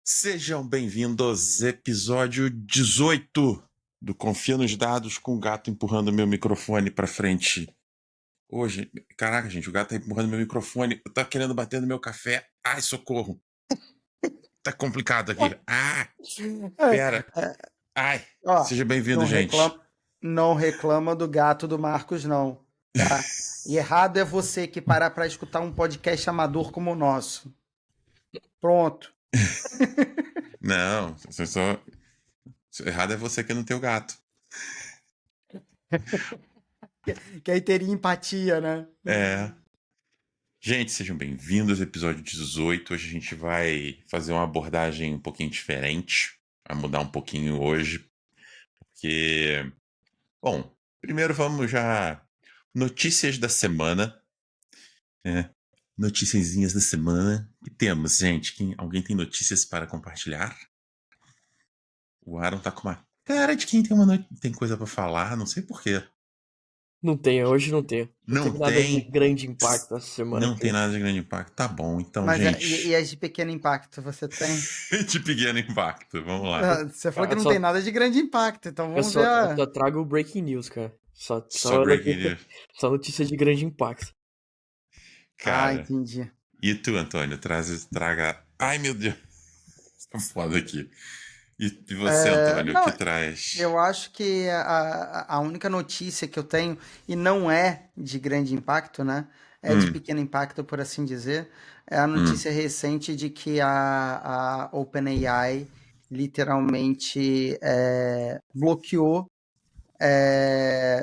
Sejam bem-vindos ao episódio 18 do Confia nos Dados, com o gato empurrando meu microfone pra frente. Hoje, caraca, gente, o gato tá empurrando meu microfone, tá querendo bater no meu café. Ai, socorro. Tá complicado aqui. Ah, pera. Ai, Ó, seja bem-vindo, não gente. reclama do gato do Marcos, não, tá? E errado é você que parar pra escutar um podcast amador como o nosso. Pronto. Não, só... errado é você que não tem o gato. Que aí teria empatia, né? É. Gente, sejam bem-vindos ao episódio 18. Hoje a gente vai fazer uma abordagem um pouquinho diferente. Vai mudar um pouquinho hoje, porque... Bom, primeiro vamos já... Notícias da semana. Noticiazinhas da semana. E temos, gente, alguém tem notícias para compartilhar? O Aaron tá com uma cara de quem tem coisa pra falar, não sei porquê. Não tem, hoje não tem. Não Não teve nada de tem? grande impacto essa semana Não aqui. tem nada de grande impacto. Tá bom, então, Mas gente. e as de pequeno impacto você tem? De pequeno impacto, vamos lá. Você falou que Ah, não tem nada de grande impacto, então eu vamos só, ver. eu só trago o breaking news, cara. Só breaking news. Só notícia de grande impacto. Cara, Entendi. e tu, Antônio? Traga. Ai, meu Deus. Tá foda aqui. E você, Antônio, o Não, que traz? eu acho que a única notícia que eu tenho, e não é de grande impacto, né? É de Hum, pequeno impacto, por assim dizer, é a hum. notícia recente de que a OpenAI literalmente bloqueou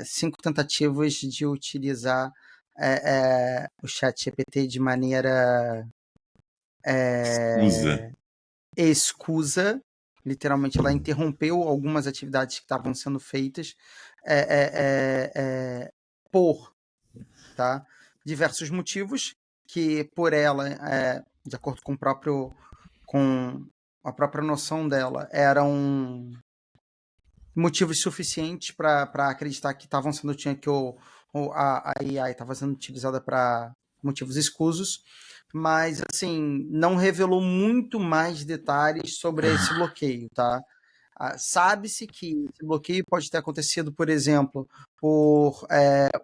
5 tentativas de utilizar o ChatGPT de maneira Escusa. escusa. Literalmente, ela interrompeu algumas atividades que estavam sendo feitas é, é, é, é, por tá? Diversos motivos que, por ela, de acordo com com a própria noção dela, eram motivos suficientes para acreditar que estavam sendo que a AI estava sendo utilizada para motivos escusos, mas assim não revelou muito mais detalhes sobre esse bloqueio, tá? Sabe-se que esse bloqueio pode ter acontecido, por exemplo, por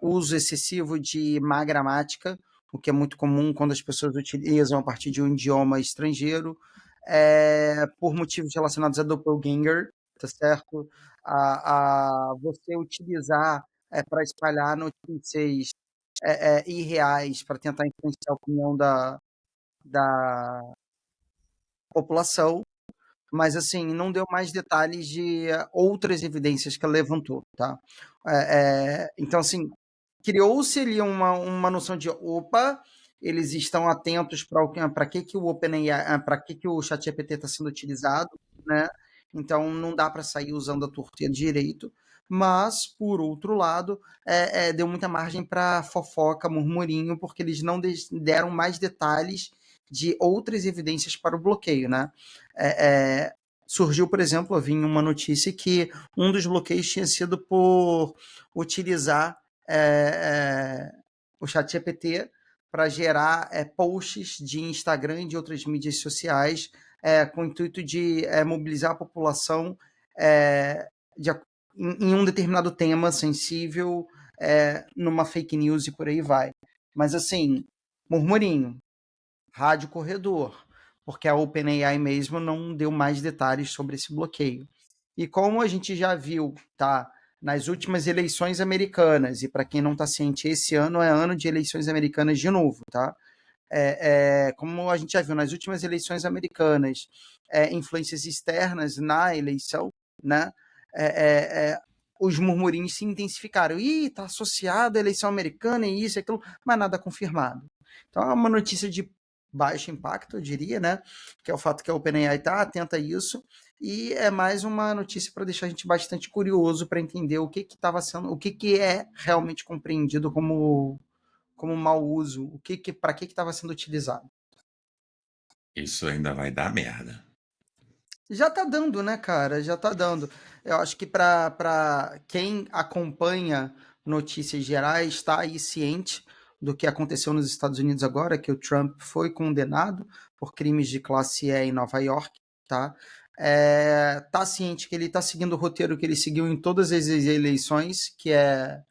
uso excessivo de má gramática, o que é muito comum quando as pessoas utilizam a partir de um idioma estrangeiro, por motivos relacionados a doppelganger, tá certo? Você utilizar para espalhar notícias irreais para tentar influenciar a opinião da população, mas assim, não deu mais detalhes de outras evidências que ela levantou, tá? Então, assim, criou-se ali uma noção de opa, eles estão atentos para que o OpenAI, para que o ChatGPT está sendo utilizado, né? Então não dá para sair usando a torta direito, mas por outro lado, deu muita margem para fofoca, murmurinho, porque eles não deram mais detalhes de outras evidências para o bloqueio, né? Surgiu, por exemplo, havia uma notícia que um dos bloqueios tinha sido por utilizar o ChatGPT para gerar posts de Instagram e de outras mídias sociais com o intuito de mobilizar a população de, em um determinado tema sensível, numa fake news e por aí vai. Mas assim, murmurinho, rádio corredor, porque a OpenAI mesmo não deu mais detalhes sobre esse bloqueio. E como a gente já viu, tá, nas últimas eleições americanas, e para quem não está ciente, esse ano é ano de eleições americanas de novo, tá? Como a gente já viu nas últimas eleições americanas, influências externas na eleição, né? Os murmurinhos se intensificaram. Ih, está associado à eleição americana e isso e aquilo, mas nada confirmado. Então é uma notícia de baixo impacto, eu diria, né? Que é o fato que a OpenAI está atenta a isso, e é mais uma notícia para deixar a gente bastante curioso para entender o que estava sendo, o que é realmente compreendido como mau uso, para que estava sendo utilizado. Isso ainda vai dar merda. Já tá dando, né, cara? Já tá dando. Eu acho que para quem acompanha notícias gerais, está aí ciente do que aconteceu nos Estados Unidos agora, que o Trump foi condenado por crimes de classe E em Nova York, tá? Tá ciente que ele está seguindo o roteiro que ele seguiu em todas as eleições, que é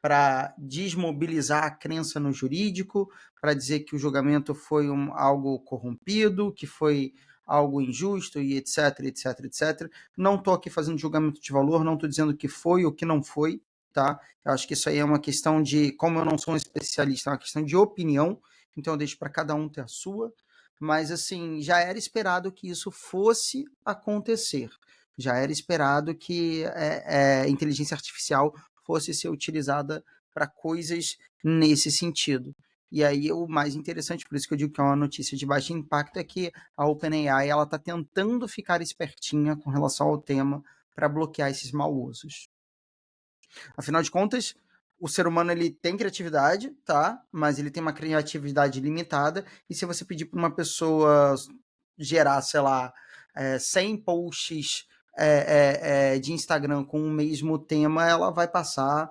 para desmobilizar a crença no jurídico, para dizer que o julgamento foi algo corrompido, que foi algo injusto e etc, etc, etc. Não estou aqui fazendo julgamento de valor, não estou dizendo que foi ou que não foi, tá? Eu acho que isso aí é uma questão de, como eu não sou um especialista, é uma questão de opinião, então eu deixo para cada um ter a sua, mas assim, já era esperado que isso fosse acontecer. Já era esperado que a inteligência artificial fosse ser utilizada para coisas nesse sentido. E aí o mais interessante, por isso que eu digo que é uma notícia de baixo impacto, é que a OpenAI ela está tentando ficar espertinha com relação ao tema para bloquear esses mau usos. Afinal de contas, o ser humano ele tem criatividade, tá? Mas ele tem uma criatividade limitada. E se você pedir para uma pessoa gerar, sei lá, 100 posts de Instagram com o mesmo tema, ela vai passar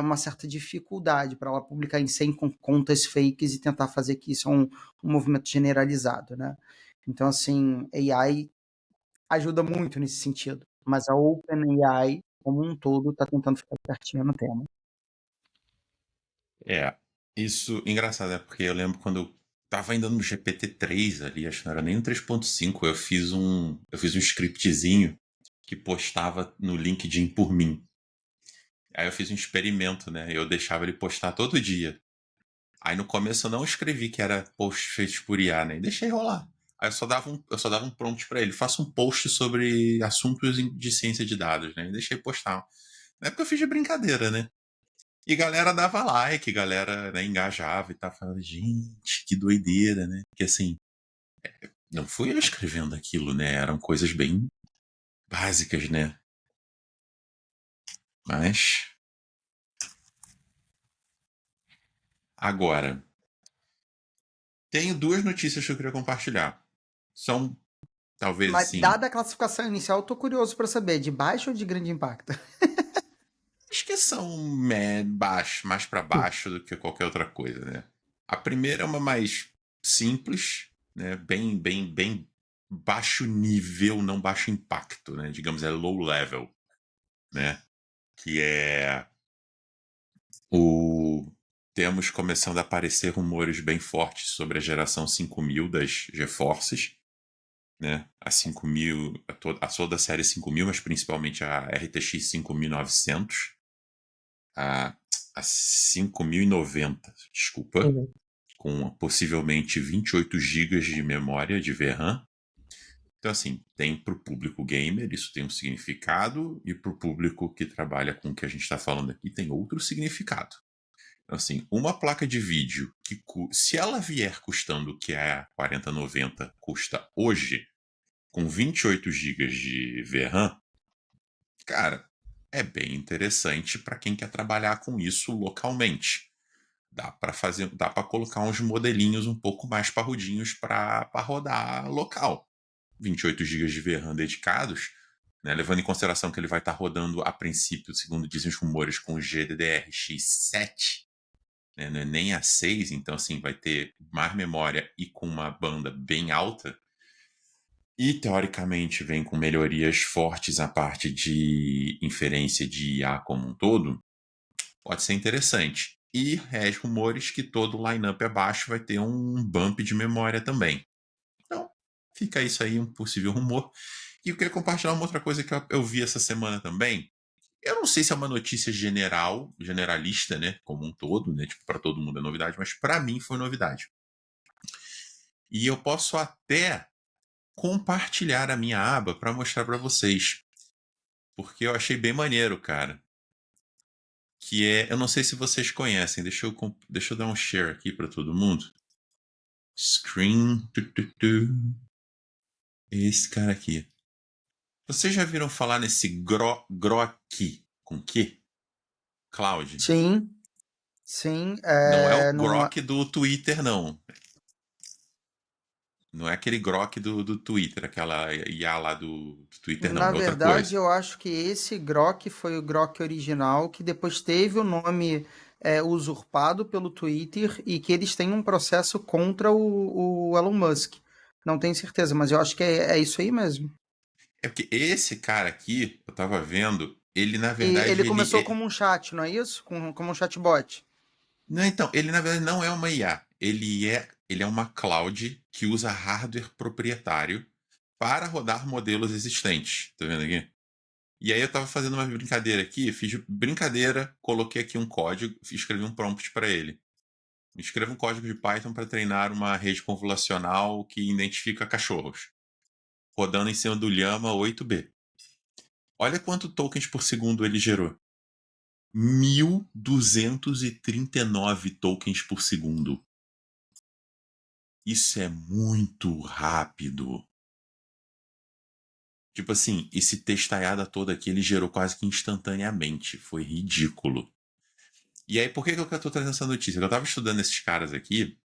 uma certa dificuldade para ela publicar em 100 contas fakes e tentar fazer que isso um movimento generalizado, né? Então, assim, AI ajuda muito nesse sentido. Mas a OpenAI, como um todo, está tentando ficar pertinho no tema. Isso, engraçado, né? Porque eu lembro quando eu tava ainda no GPT-3 ali, acho que não era nem no 3.5, eu fiz um scriptzinho que postava no LinkedIn por mim. Aí eu fiz um experimento, né? Eu deixava ele postar todo dia. Aí no começo eu não escrevi que era post feito por IA, né? E deixei rolar. Aí eu só dava um prompt para ele. Faça um post sobre assuntos de ciência de dados, né? E deixei postar. Na época eu fiz de brincadeira, né? E galera dava like, galera, né, engajava e tava falando, gente, que doideira, né? Porque assim, não fui eu escrevendo aquilo, né? Eram coisas bem básicas, né? Mas. Agora, tenho duas notícias que eu queria compartilhar. São, talvez Mas assim. dada a classificação inicial, eu tô curioso para saber, de baixo ou de grande impacto? Acho que são mais para baixo do que qualquer outra coisa, né? A primeira é uma mais simples, né? Bem baixo nível, não baixo impacto, né? Digamos, é low level, né? Que é temos começando a aparecer rumores bem fortes sobre a geração 5000 das GeForces, né? A 5000, a toda a série 5000, mas principalmente a RTX 5900, a 5090, desculpa, Uhum. com possivelmente 28 GB de memória de VRAM. Então, assim, tem para o público gamer, isso tem um significado, e para o público que trabalha com o que a gente está falando aqui, tem outro significado. Então, assim, uma placa de vídeo que, se ela vier custando o que a 4090 custa hoje, com 28 GB de VRAM, cara, é bem interessante para quem quer trabalhar com isso localmente. Dá para colocar uns modelinhos um pouco mais parrudinhos para rodar local. 28 GB de VRAM dedicados, né, levando em consideração que ele vai estar rodando a princípio, segundo dizem os rumores, com o GDDR-X7, né, não é nem a 6, então assim vai ter mais memória e com uma banda bem alta. E, teoricamente, vem com melhorias fortes a parte de inferência de IA como um todo, pode ser interessante. E rege rumores que todo o line-up abaixo vai ter um bump de memória também. Então, fica isso aí, um possível rumor. E eu queria compartilhar uma outra coisa que eu vi essa semana também. Eu não sei se é uma notícia generalista, né, como um todo, né, tipo, para todo mundo é novidade, mas para mim foi novidade. E eu posso até compartilhar a minha aba para mostrar para vocês, porque eu achei bem maneiro, cara. Que é, eu não sei se vocês conhecem, deixa eu dar um share aqui para todo mundo. Screen. Esse cara aqui. Vocês já viram falar nesse Grok com Q? Cloud? Sim, sim. Não é o Não, Grok do Twitter, não. Não é aquele Grok do Twitter, aquela IA lá do Twitter, não. na É outra verdade, coisa. eu acho que esse Grok foi o Grok original, que depois teve o nome usurpado pelo Twitter e que eles têm um processo contra o Elon Musk. Não tenho certeza, mas eu acho que é isso aí mesmo. É porque esse cara aqui, eu tava vendo, ele na E verdade, ele começou como um chat, não é isso? Como um chatbot. Não, então, ele na verdade não é uma IA. Ele é uma cloud que usa hardware proprietário para rodar modelos existentes. Tá vendo aqui? E aí eu tava fazendo uma brincadeira aqui, fiz brincadeira, coloquei aqui um código, escrevi um prompt para ele. Escreva um código de Python para treinar uma rede convolucional que identifica cachorros, rodando em cima do Llama 8B. Olha quanto tokens por segundo ele gerou. 1.239 tokens por segundo. Isso é muito rápido. Tipo assim, esse textaiada todo aqui ele gerou quase que instantaneamente. Foi ridículo. E aí, por que eu tô trazendo essa notícia? Eu tava estudando esses caras aqui.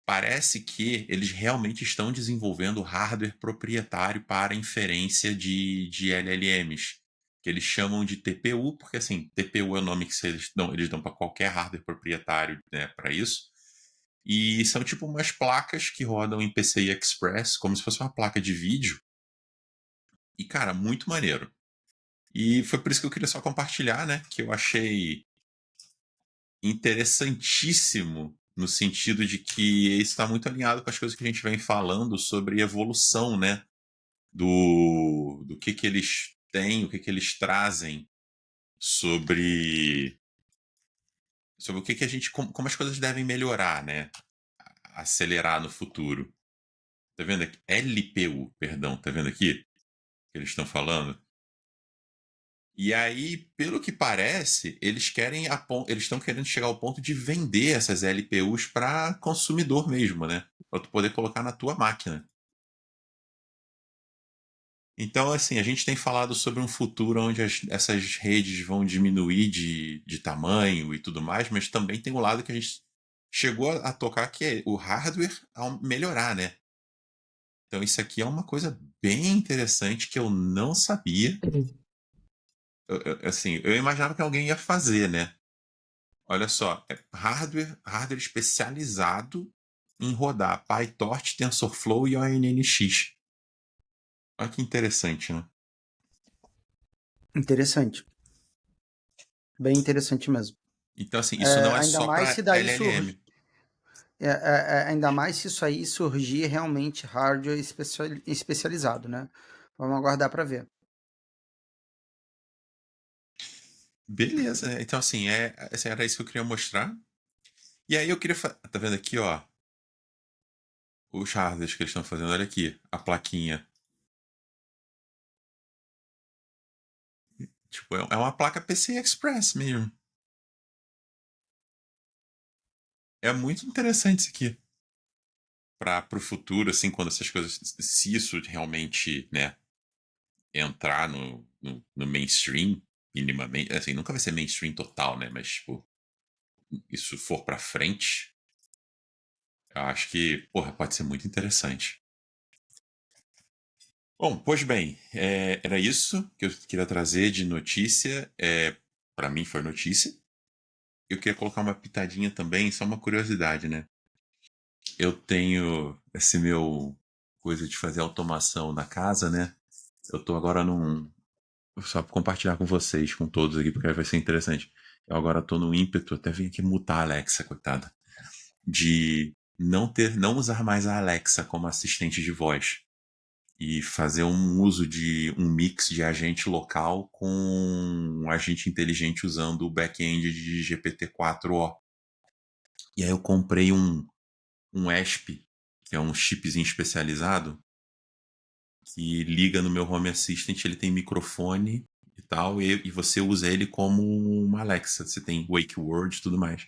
Parece que eles realmente estão desenvolvendo hardware proprietário para inferência de LLMs. Que eles chamam de TPU, porque assim, TPU é o nome que eles dão para qualquer hardware proprietário, né, para isso. E são tipo umas placas que rodam em PCI Express, como se fosse uma placa de vídeo. E, cara, muito maneiro. E foi por isso que eu queria só compartilhar, né? Que eu achei interessantíssimo no sentido de que isso está muito alinhado com as coisas que a gente vem falando sobre evolução, né? Do que eles têm, o que eles trazem sobre o que a gente, como as coisas devem melhorar, né? Acelerar no futuro. Tá vendo aqui? LPU, perdão, tá vendo aqui? Que eles estão falando. E aí, pelo que parece, eles estão querendo chegar ao ponto de vender essas LPUs para consumidor mesmo, né? Para tu poder colocar na tua máquina. Então, assim, a gente tem falado sobre um futuro onde essas redes vão diminuir de tamanho e tudo mais, mas também tem o lado que a gente chegou a tocar, que é o hardware ao melhorar, né? Então, isso aqui é uma coisa bem interessante que eu não sabia. Assim, eu imaginava que alguém ia fazer, né? Olha só, é hardware especializado em rodar PyTorch, TensorFlow e ONNX. Olha que interessante, né? Interessante. Bem interessante mesmo. Então, assim, isso não é Ainda só mais se para daí surge. LLM. Ainda mais se isso aí surgir realmente hardware especializado, né? Vamos aguardar para ver. Beleza, né? Então, assim, era isso que eu queria mostrar. E aí eu queria. Tá vendo aqui, ó? Os hardwares que eles estão fazendo. Olha aqui, a plaquinha. Tipo, é uma placa PCI Express mesmo. É muito interessante isso aqui. Para o futuro, assim, quando essas coisas. Se isso realmente, né? Entrar no mainstream, minimamente. Assim, nunca vai ser mainstream total, né? Mas, tipo, isso for pra frente, eu acho que, porra, pode ser muito interessante. Bom, pois bem, era isso que eu queria trazer de notícia. Para mim foi notícia. Eu queria colocar uma pitadinha também, só uma curiosidade, né? Eu tenho esse meu coisa de fazer automação na casa, né? Eu tô agora num. Só pra compartilhar com vocês, com todos aqui, porque vai ser interessante. Eu agora tô no ímpeto, até vim aqui mutar a Alexa, coitada, de não usar mais a Alexa como assistente de voz e fazer um uso de um mix de agente local com um agente inteligente usando o back-end de GPT-4o. E aí eu comprei um ESP, que é um chipzinho especializado, que liga no meu Home Assistant, ele tem microfone e tal, e você usa ele como uma Alexa. Você tem Wake Word e tudo mais.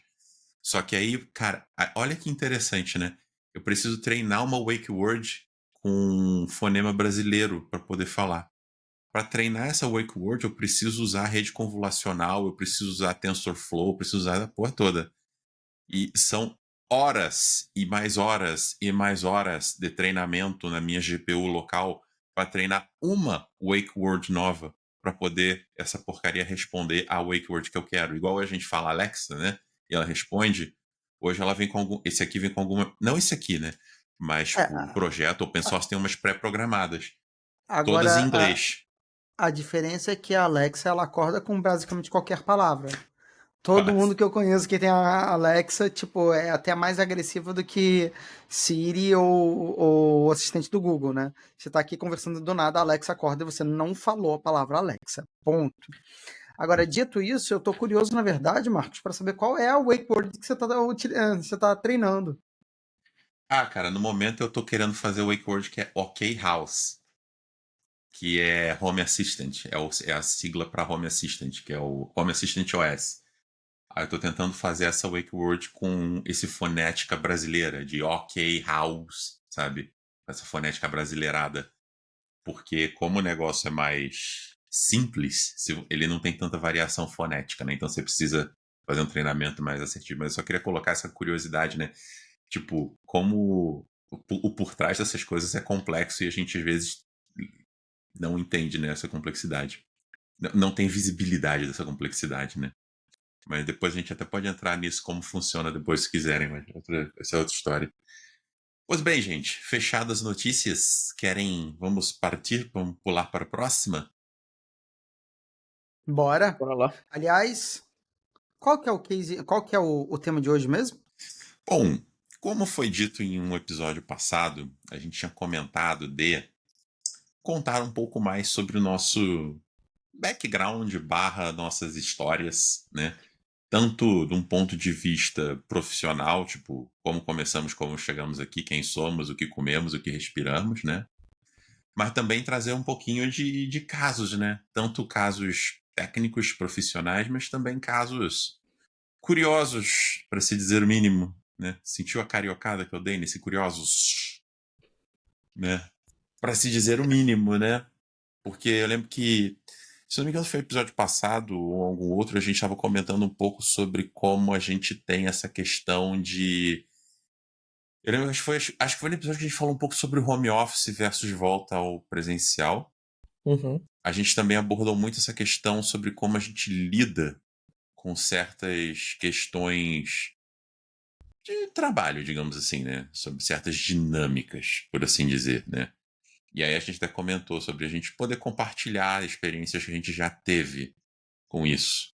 Só que aí, cara, olha que interessante, né? Eu preciso treinar uma Wake Word com um fonema brasileiro para poder falar. Para treinar essa Wake Word, eu preciso usar a rede convolucional, eu preciso usar TensorFlow, eu preciso usar a porra toda. E são horas e mais horas de treinamento na minha GPU local para treinar uma Wake Word nova para poder essa porcaria responder a Wake Word que eu quero. Igual a gente fala Alexa, né? E ela responde. Hoje ela vem com algum. Esse aqui vem com alguma. Não esse aqui, né? Mas É, tipo, o projeto open source tem umas pré-programadas, todas em agora, inglês. a diferença é que a Alexa ela acorda com basicamente qualquer palavra. Todo mundo que eu conheço que tem a Alexa, tipo, é até mais agressiva do que Siri ou o assistente do Google, né? Você tá aqui conversando do nada, a Alexa acorda e você não falou a palavra Alexa. Ponto. Agora, dito isso, eu tô curioso, na verdade, Marcos, para saber qual é a wake word que você tá treinando. Ah, cara, no momento eu tô querendo fazer o wake word que é OK House, que é Home Assistant, é a sigla para Home Assistant, que é o Home Assistant OS. Aí eu tô tentando fazer essa wake word com esse fonética brasileira, de OK House, sabe? Essa fonética brasileirada. Porque como o negócio é mais simples, ele não tem tanta variação fonética, né? Então você precisa fazer um treinamento mais assertivo. Mas eu só queria colocar essa curiosidade, né? Tipo, como o por trás dessas coisas é complexo e a gente às vezes não entende, né, essa complexidade. Não tem visibilidade dessa complexidade, né? Mas depois a gente até pode entrar nisso, como funciona depois, se quiserem, mas essa é outra história. Pois bem, gente, fechadas as notícias, vamos partir, vamos pular para a próxima? Bora. Bora lá. Aliás, qual que é o case, qual que é o tema de hoje mesmo? Bom, como foi dito em um episódio passado, a gente tinha comentado de contar um pouco mais sobre o nosso background barra nossas histórias, né? Tanto de um ponto de vista profissional, tipo, como começamos, como chegamos aqui, quem somos, o que comemos, o que respiramos, né? Mas também trazer um pouquinho de casos, né? Tanto casos técnicos, profissionais, mas também casos curiosos, para se dizer o mínimo, né? Sentiu a cariocada que eu dei nesse curiosos, né? Para se dizer o mínimo, né? Porque eu lembro que, se não me engano, foi o episódio passado ou algum outro, a gente estava comentando um pouco sobre como a gente tem essa questão de. Eu lembro, acho que foi no episódio que a gente falou um pouco sobre o home office versus volta ao presencial. Uhum. A gente também abordou muito essa questão sobre como a gente lida com certas questões de trabalho, digamos assim, né? Sobre certas dinâmicas, por assim dizer, né? E aí a gente até comentou sobre a gente poder compartilhar experiências que a gente já teve com isso.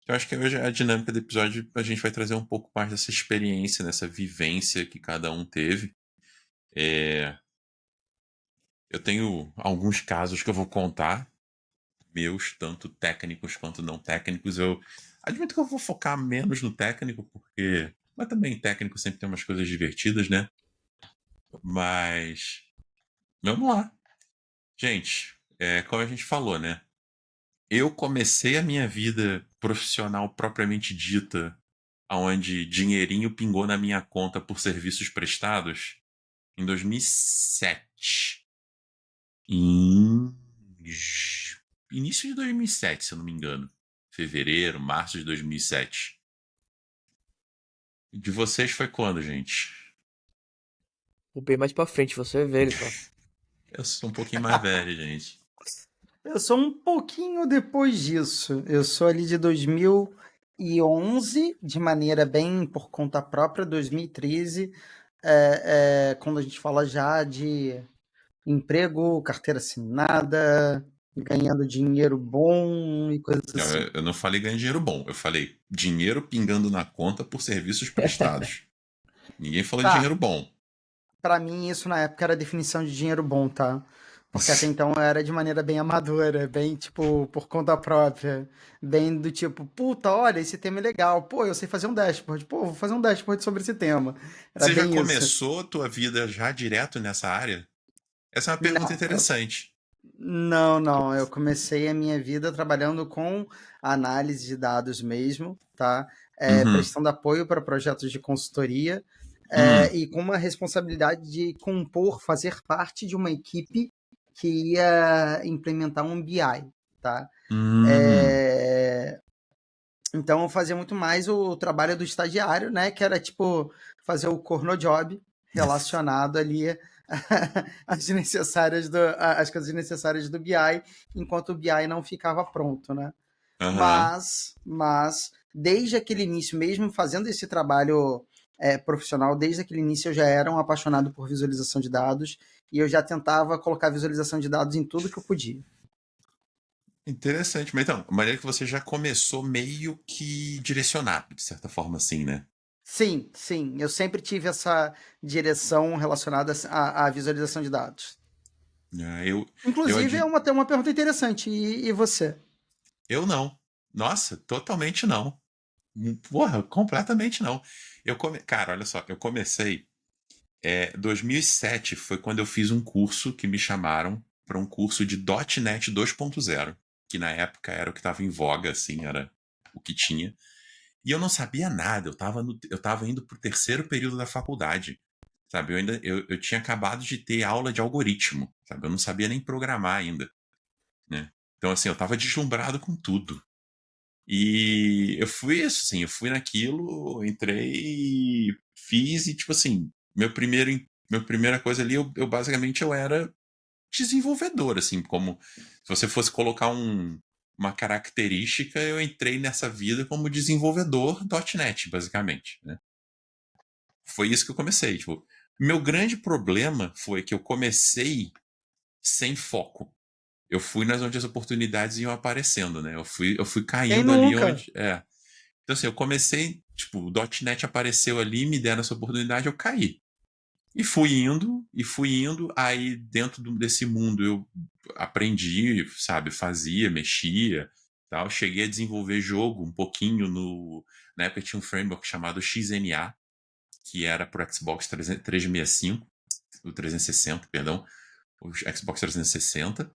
Eu acho que hoje a dinâmica do episódio a gente vai trazer um pouco mais dessa experiência, dessa vivência que cada um teve. Eu tenho alguns casos que eu vou contar, meus, tanto técnicos quanto não técnicos. Eu admito que eu vou focar menos no técnico, porque. Mas também técnico sempre tem umas coisas divertidas, né? Mas. Vamos lá. Gente, como a gente falou, né? Eu comecei a minha vida profissional propriamente dita, onde dinheirinho pingou na minha conta por serviços prestados, em 2007. Em início de 2007, se eu não me engano. Fevereiro, março de 2007. De vocês foi quando, gente? Vou bem mais pra frente, você é velho, tá? Eu sou um pouquinho mais velho, gente. Eu sou um pouquinho depois disso. Eu sou ali de 2011, de maneira bem por conta própria, 2013, quando a gente fala já de emprego, carteira assinada, ganhando dinheiro bom e coisas Não, assim. eu não falei ganhar dinheiro bom. Eu falei dinheiro pingando na conta por serviços prestados. Ninguém falou de Tá, dinheiro bom. pra mim isso na época era a definição de dinheiro bom, tá? Porque até então era de maneira bem amadora, bem tipo por conta própria, bem do tipo, puta, olha, esse tema é legal, pô, eu sei fazer um dashboard, pô, vou fazer um dashboard sobre esse tema. Era Você já bem isso. começou a tua vida já direto nessa área? Essa é uma pergunta Não, interessante. não, eu comecei a minha vida trabalhando com análise de dados mesmo, tá? Uhum. Prestando apoio para projetos de consultoria, Hum. e com uma responsabilidade de compor, fazer parte de uma equipe que ia implementar um BI, tá? Hum. É, Então eu fazia muito mais o trabalho do estagiário, né? Que era tipo fazer o corno job relacionado ali às coisas necessárias do BI, enquanto o BI não ficava pronto, né? Aham. Mas desde aquele início mesmo, fazendo esse trabalho profissional, desde aquele início eu já era um apaixonado por visualização de dados e eu já tentava colocar visualização de dados em tudo que eu podia. Interessante. Mas então, a maneira que você já começou meio que direcionado, de certa forma, assim, né? Sim, sim, eu sempre tive essa direção relacionada à visualização de dados. Eu, Inclusive, admi- tem uma pergunta interessante. E você? eu não. Nossa, totalmente não. Porra, completamente não. Cara, olha só, eu comecei. 2007 foi quando eu fiz um curso que me chamaram para um curso de .NET 2.0, que na época era o que estava em voga, assim, era o que tinha. E eu não sabia nada, eu tava indo pro terceiro período da faculdade, sabe? Eu tinha acabado de ter aula de algoritmo, sabe? Eu não sabia nem programar ainda, né? Então, assim, eu tava deslumbrado com tudo. E eu fui isso, assim, eu fui naquilo, entrei, fiz e, tipo assim, minha primeira coisa ali, eu basicamente eu era desenvolvedor, assim, como se você fosse colocar uma característica, eu entrei nessa vida como desenvolvedor .NET, basicamente, né? Foi isso que eu comecei, tipo, meu grande problema foi que eu comecei sem foco. Eu fui nas onde as oportunidades iam aparecendo, né? Eu fui Quem caindo ali nunca? onde. Então, assim, eu comecei, tipo, o .NET apareceu ali, me deram essa oportunidade, eu caí. E fui indo, aí dentro desse mundo eu aprendi, sabe, fazia, mexia, tal. Cheguei a desenvolver jogo um pouquinho na época tinha um framework chamado XNA, que era pro Xbox 365, o 360, perdão, o Xbox 360,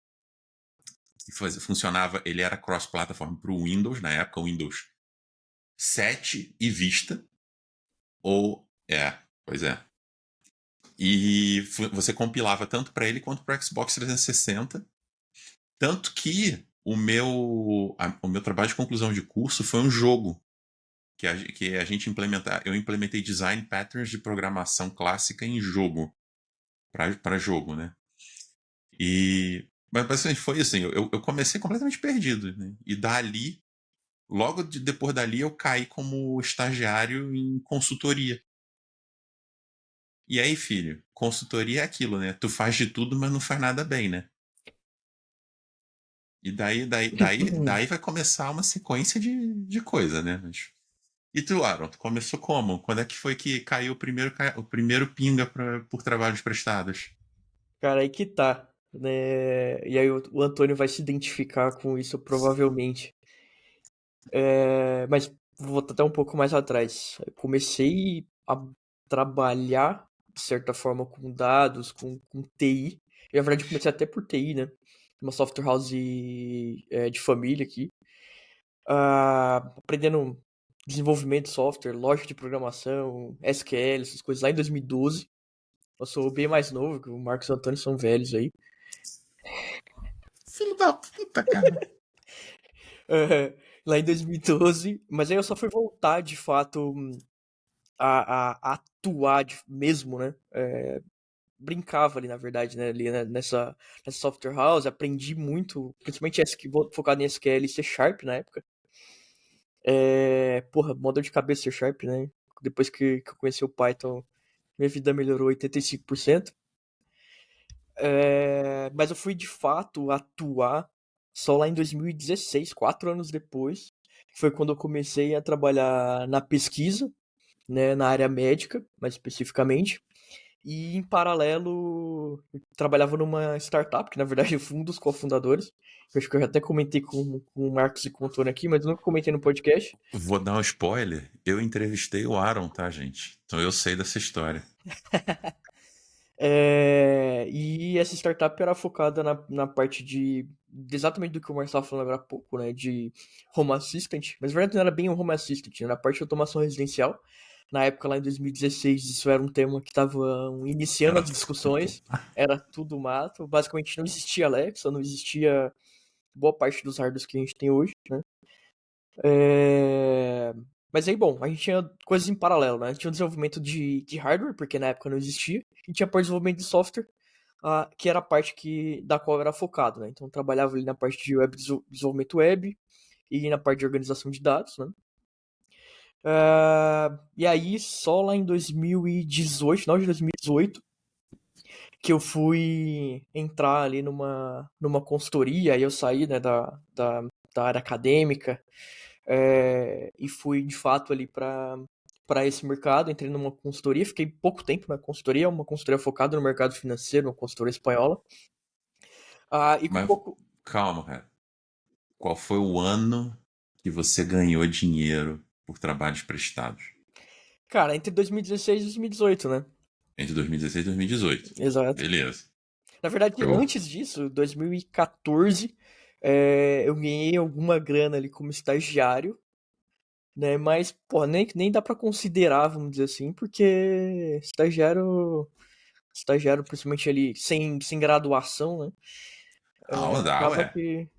que funcionava, ele era cross-platform pro Windows, na época, o Windows 7 e Vista, pois é. E você compilava tanto para ele quanto para o Xbox 360. Tanto que o meu trabalho de conclusão de curso foi um jogo que a gente implementar. Eu implementei design patterns de programação clássica em jogo, para jogo, né? Mas basicamente foi assim, eu comecei completamente perdido, né? E dali, depois dali, eu caí como estagiário em consultoria. E aí, filho, consultoria é aquilo, né? Tu faz de tudo, mas não faz nada bem, né? E daí vai começar uma sequência de coisa, né? E tu, Aaron, tu começou como? Quando é que foi que caiu o primeiro pinga por trabalhos prestados? Cara, aí que tá, né? E aí o Antônio vai se identificar com isso provavelmente. Mas vou voltar até um pouco mais atrás. Eu comecei a trabalhar, de certa forma, com dados, com TI. E, na verdade, eu comecei até por TI, né? Uma software house de família aqui. Aprendendo desenvolvimento de software, lógica de programação, SQL, essas coisas lá em 2012. Eu sou bem mais novo, que o Marcos e o Antônio são velhos aí. Filho da puta, cara. Lá em 2012. Mas aí eu só fui voltar, de fato, a atuar mesmo, né? Brincava ali, na verdade, né? Ali, né? Nessa software house, aprendi muito, principalmente focado em SQL e C Sharp na época. Porra, mó dor de cabeça C Sharp, né? Depois que eu conheci o Python, minha vida melhorou 85%. Mas eu fui de fato atuar só lá em 2016, 4 anos depois. Foi quando eu comecei a trabalhar na pesquisa, né, na área médica, mais especificamente. E em paralelo, eu trabalhava numa startup, que na verdade eu fui um dos cofundadores. Eu acho que eu até comentei com o Marcos e com o Antônio aqui, mas eu nunca comentei no podcast. Vou dar um spoiler. Eu entrevistei o Aaron, tá, gente? Então eu sei dessa história. E essa startup era focada na parte exatamente do que o Marcos estava falando agora há pouco, né? De Home Assistant. Mas na verdade não era bem um Home Assistant, era a parte de automação residencial. Na época, lá em 2016, isso era um tema que estava iniciando Era as tudo. discussões. Era tudo mato. Basicamente não existia Alexa, não existia boa parte dos hardwares que a gente tem hoje, né? É... Mas aí, bom, a gente tinha coisas em paralelo, né? Tinha o desenvolvimento de hardware, porque na época não existia, e tinha a parte de desenvolvimento de software, que era a parte da qual eu era focado, né? Então eu trabalhava ali na parte de desenvolvimento web e na parte de organização de dados, né? E aí, só lá em 2018, final de 2018, que eu fui entrar ali numa consultoria, aí eu saí, né, da área acadêmica, e fui de fato ali para esse mercado, entrei numa consultoria, fiquei pouco tempo na consultoria, uma consultoria focada no mercado financeiro, uma consultoria espanhola. E com Mas pouco. calma, cara. Qual foi o ano que você ganhou dinheiro por trabalhos prestados? Cara, entre 2016 e 2018, né? Entre 2016 e 2018. Exato. Beleza. Na verdade, Show. antes disso, 2014, eu ganhei alguma grana ali como estagiário, né? Mas, pô, nem dá pra considerar, vamos dizer assim, porque estagiário, principalmente ali sem graduação, né? Ah, dá, Acaba ué. que.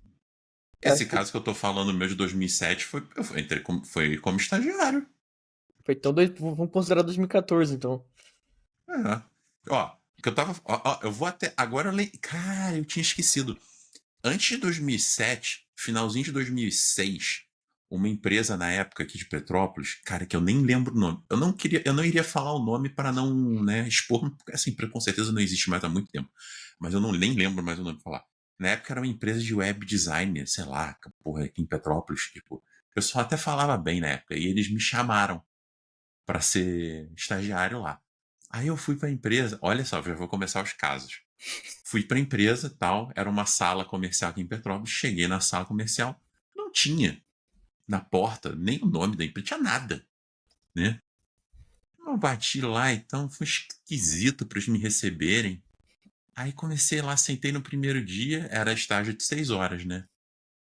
Esse caso que eu tô falando, meu de 2007, foi como estagiário. Então, vamos considerar 2014, então. É. Ó, que eu tava. Ó, eu vou até. Agora eu lembro. Cara, eu tinha esquecido. Antes de 2007, finalzinho de 2006, uma empresa na época aqui de Petrópolis, cara, que eu nem lembro o nome. Eu não iria falar o nome para não, né, expor, porque essa empresa com certeza não existe mais há muito tempo. Mas eu não nem lembro mais o nome pra falar. Na época era uma empresa de web design, sei lá, porra, aqui em Petrópolis, tipo. Eu só até falava bem na época, e eles me chamaram para ser estagiário lá. Aí eu fui para a empresa, olha só, já vou começar os casos. Fui para a empresa, tal, era uma sala comercial aqui em Petrópolis, cheguei na sala comercial, não tinha na porta nem o nome da empresa, tinha nada, né? Eu bati lá, então foi esquisito para eles me receberem. Aí comecei lá, sentei no primeiro dia, era estágio de 6 horas, né?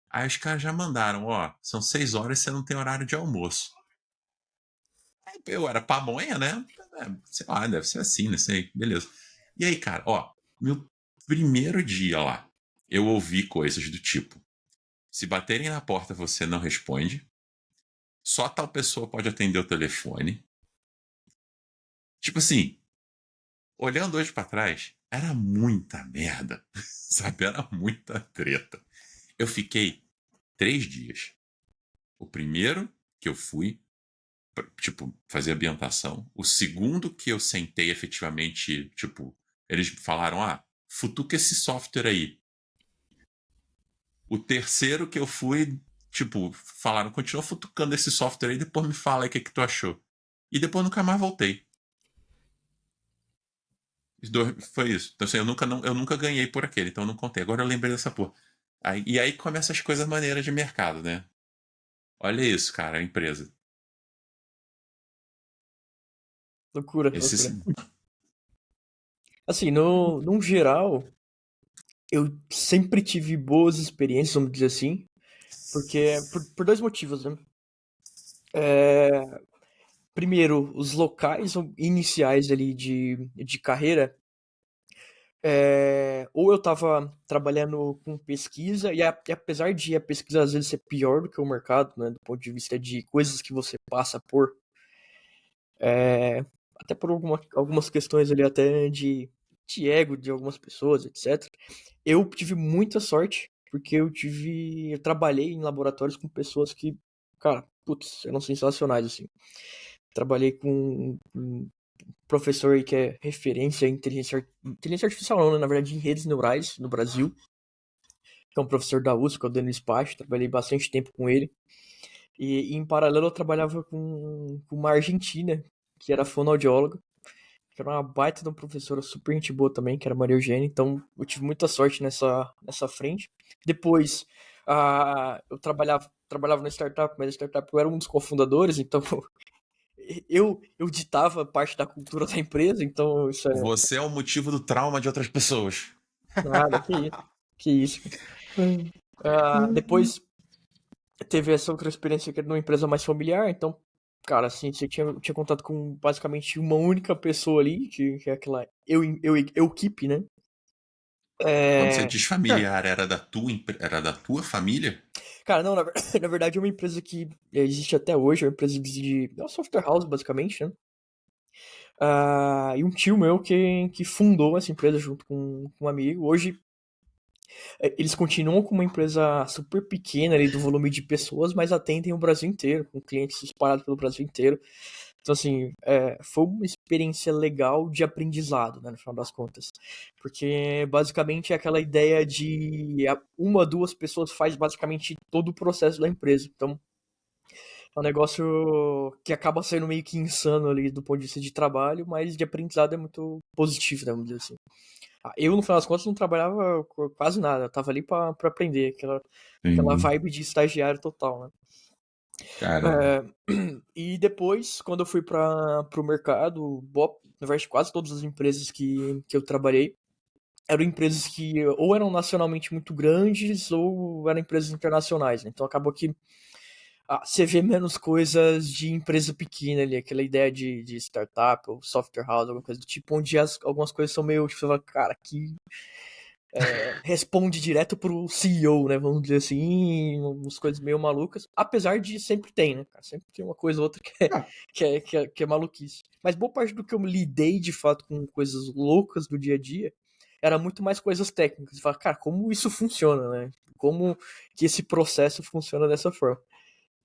Aí os caras já mandaram, ó, são 6 horas, você não tem horário de almoço. Aí eu era pamonha, né? Sei lá, deve ser assim, não sei, beleza. E aí, cara, ó, meu primeiro dia lá, eu ouvi coisas do tipo: se baterem na porta você não responde, só tal pessoa pode atender o telefone. Tipo assim, olhando hoje pra trás, era muita merda, sabe? Era muita treta. Eu fiquei 3 dias. O primeiro que eu fui, tipo, fazer ambientação. O segundo que eu sentei efetivamente, tipo, eles falaram, futuca esse software aí. O terceiro que eu fui, tipo, falaram, continua futucando esse software aí, depois me fala aí o que tu achou. E depois nunca mais voltei. Foi isso. Então, assim, eu nunca ganhei por aquele, então eu não contei. Agora eu lembrei dessa porra. E aí começam as coisas maneiras de mercado, né? Olha isso, cara, a empresa. Loucura, loucura. Esse, Assim, no geral, eu sempre tive boas experiências, vamos dizer assim, porque por dois motivos, né? Primeiro, os locais iniciais ali de carreira, ou eu estava trabalhando com pesquisa, e apesar de a pesquisa às vezes ser pior do que o mercado, né, do ponto de vista de coisas que você passa por, até por algumas questões ali até de ego de algumas pessoas, etc. Eu tive muita sorte, porque eu trabalhei em laboratórios com pessoas que, cara, putz, eram sensacionais, assim. Trabalhei com um professor aí que é referência em inteligência artificial não, né? Na verdade, em redes neurais no Brasil, que é um professor da USP, que é o Denis Pacho, trabalhei bastante tempo com ele. E em paralelo eu trabalhava com uma argentina, que era fonoaudióloga, que era uma baita de uma professora super gente boa também, que era Maria Eugênia, então eu tive muita sorte nessa frente. Depois, eu trabalhava na startup, mas a startup eu era um dos cofundadores, então eu ditava parte da cultura da empresa, então isso é você é o motivo do trauma de outras pessoas. nada, que isso. Depois teve essa outra experiência que era numa empresa mais familiar, então, cara, assim, você tinha contato com basicamente uma única pessoa ali, que é aquela equipe, né? Quando você É, diz familiar, era da tua família? cara, não, na verdade é uma empresa que existe até hoje, é uma empresa é uma software house, basicamente, né? E um tio meu que fundou essa empresa junto com um amigo. Hoje Eles continuam com uma empresa super pequena ali do volume de pessoas, mas atendem o Brasil inteiro, com clientes espalhados pelo Brasil inteiro. Então, assim, foi uma experiência legal de aprendizado, né, no final das contas. Porque, basicamente, é aquela ideia de uma, duas pessoas faz basicamente todo o processo da empresa. Então, é um negócio que acaba sendo meio que insano ali do ponto de vista de trabalho, mas de aprendizado é muito positivo, né, vamos dizer assim. Eu, no final das contas, não trabalhava quase nada. Eu tava ali pra aprender, aquela Sim. vibe de estagiário total, né? Cara, É, e depois, quando eu fui pro mercado, na verdade, quase todas as empresas que eu trabalhei eram empresas que ou eram nacionalmente muito grandes ou eram empresas internacionais, né? Então acabou que você vê menos coisas de empresa pequena ali, aquela ideia de startup ou software house, alguma coisa do tipo, onde algumas coisas são meio, tipo, você fala, cara, que responde direto pro CEO, né? Vamos dizer assim, umas coisas meio malucas. Apesar de sempre tem, né, cara? Sempre tem uma coisa ou outra Ah, que é maluquice. Mas boa parte do que eu lidei de fato com coisas loucas do dia a dia era muito mais coisas técnicas. Você fala, cara, como isso funciona, né? Como que esse processo funciona dessa forma.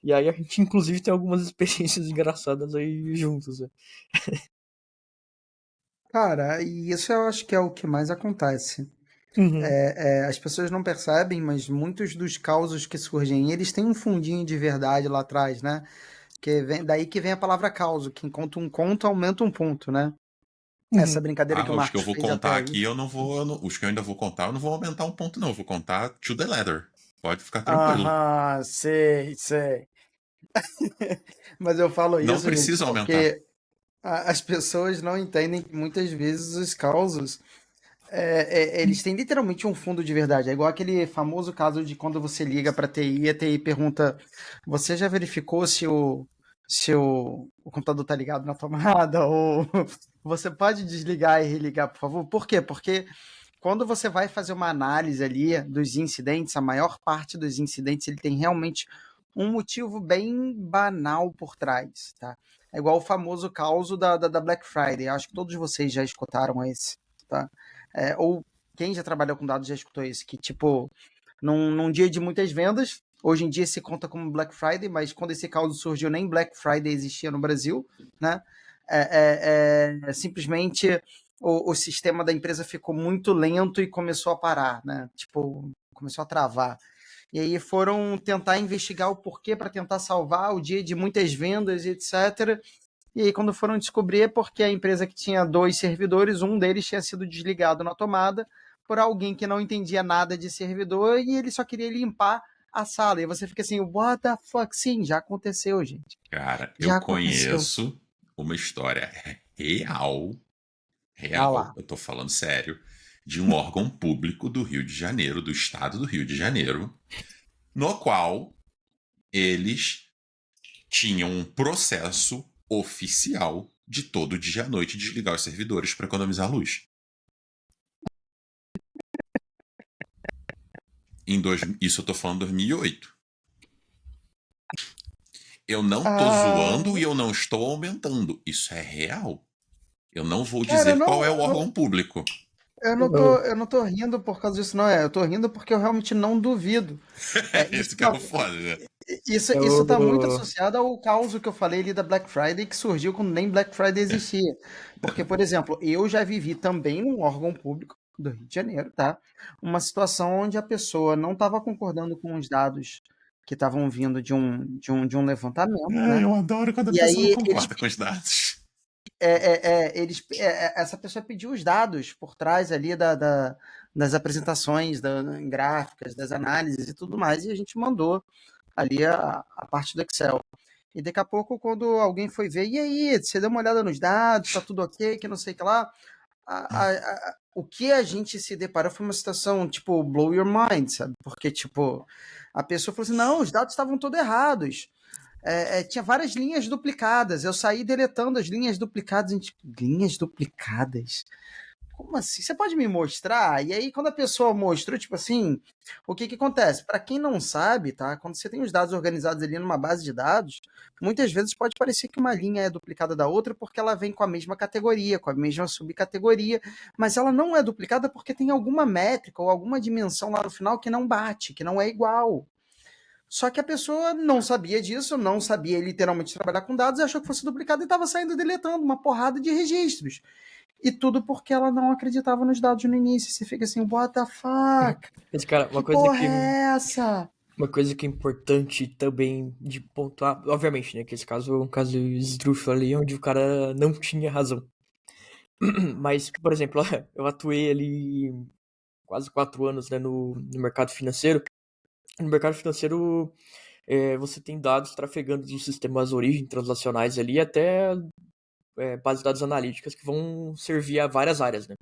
E aí a gente, inclusive, tem algumas experiências engraçadas aí juntos, né? cara, e isso eu acho que é o que mais acontece. Uhum. As pessoas não percebem, mas muitos dos causos que surgem, eles têm um fundinho de verdade lá atrás, né? Daí que vem a palavra causo, que enquanto um conto aumenta um ponto, né? Essa Uhum. brincadeira que o os que eu Marcos vou fez contar até aí. aqui, os que eu ainda vou contar, eu não vou aumentar um ponto, não. Eu vou contar to the letter. Pode ficar tranquilo. Aham, sei, sei. Mas eu falo Não isso, gente, precisa aumentar. porque as pessoas não entendem que muitas vezes os causos, eles têm literalmente um fundo de verdade. É igual aquele famoso caso de quando você liga para TI e a TI pergunta: você já verificou se o computador tá ligado na tomada? Ou você pode desligar e religar, por favor? Por quê? Porque quando você vai fazer uma análise ali dos incidentes, a maior parte dos incidentes ele tem realmente um motivo bem banal por trás, tá? É igual o famoso caso da Black Friday. Acho que todos vocês já escutaram esse, tá? Ou quem já trabalhou com dados já escutou esse, que tipo, num dia de muitas vendas, hoje em dia se conta como Black Friday, mas quando esse caso surgiu nem Black Friday existia no Brasil, né? Simplesmente o sistema da empresa ficou muito lento e começou a parar, né? Tipo, começou a travar. E aí foram tentar investigar o porquê para tentar salvar o dia de muitas vendas, etc. E aí, quando foram descobrir, é porque a empresa que tinha 2 servidores, um deles tinha sido desligado na tomada por alguém que não entendia nada de servidor e ele só queria limpar a sala. E você fica assim, what the fuck? Sim, já aconteceu, gente. Cara, eu Já aconteceu. conheço uma história real, Ah real, lá. eu tô falando sério, de um órgão público do Rio de Janeiro, do estado do Rio de Janeiro, no qual eles tinham um processo oficial de todo dia à noite desligar os servidores para economizar luz. Isso eu tô falando 2008. Eu não tô zoando Ah, e eu não estou aumentando. Isso é real. Eu não vou cara, dizer qual é o órgão público. eu não tô rindo por causa disso, não. Eu tô rindo porque eu realmente não duvido. Isso Esse que é tá, o foda, né? isso tá muito associado ao caos que eu falei ali da Black Friday, que surgiu quando nem Black Friday existia. Porque, por exemplo, eu já vivi também num órgão público do Rio de Janeiro, tá? Uma situação onde a pessoa não estava concordando com os dados que estavam vindo de um levantamento, Ah, né? eu adoro quando a E pessoa não aí eles concorda com os dados. essa pessoa pediu os dados por trás ali das apresentações gráficas, das análises e tudo mais, e a gente mandou ali a parte do Excel. E daqui a pouco, quando alguém foi ver, e aí, você deu uma olhada nos dados, tá tudo ok, que não sei o que lá, o que a gente se deparou foi uma situação, tipo, blow your mind, sabe? Porque, tipo, a pessoa falou assim, não, os dados estavam todos errados. Tinha várias linhas duplicadas. Eu saí deletando as linhas duplicadas. Gente, linhas duplicadas? como assim? Você pode me mostrar? E aí, quando a pessoa mostrou, tipo assim, o que que acontece? Para quem não sabe, tá? Quando você tem os dados organizados ali numa base de dados, muitas vezes pode parecer que uma linha é duplicada da outra porque ela vem com a mesma categoria, com a mesma subcategoria, mas ela não é duplicada porque tem alguma métrica ou alguma dimensão lá no final que não bate, que não é igual. Só que a pessoa não sabia disso, não sabia literalmente trabalhar com dados, achou que fosse duplicado e estava saindo deletando uma porrada de registros. E tudo porque ela não acreditava nos dados no início. Você fica assim, what the fuck? Mas, cara, Que porra é essa? uma coisa que é importante também de pontuar, obviamente, né, que esse caso é um caso esdrúxulo ali, onde o cara não tinha razão. Mas, por exemplo, eu atuei ali quase 4 anos, né, no mercado financeiro. No mercado financeiro, você tem dados trafegando dos sistemas origem transacionais ali até bases de dados analíticas que vão servir a várias áreas, né?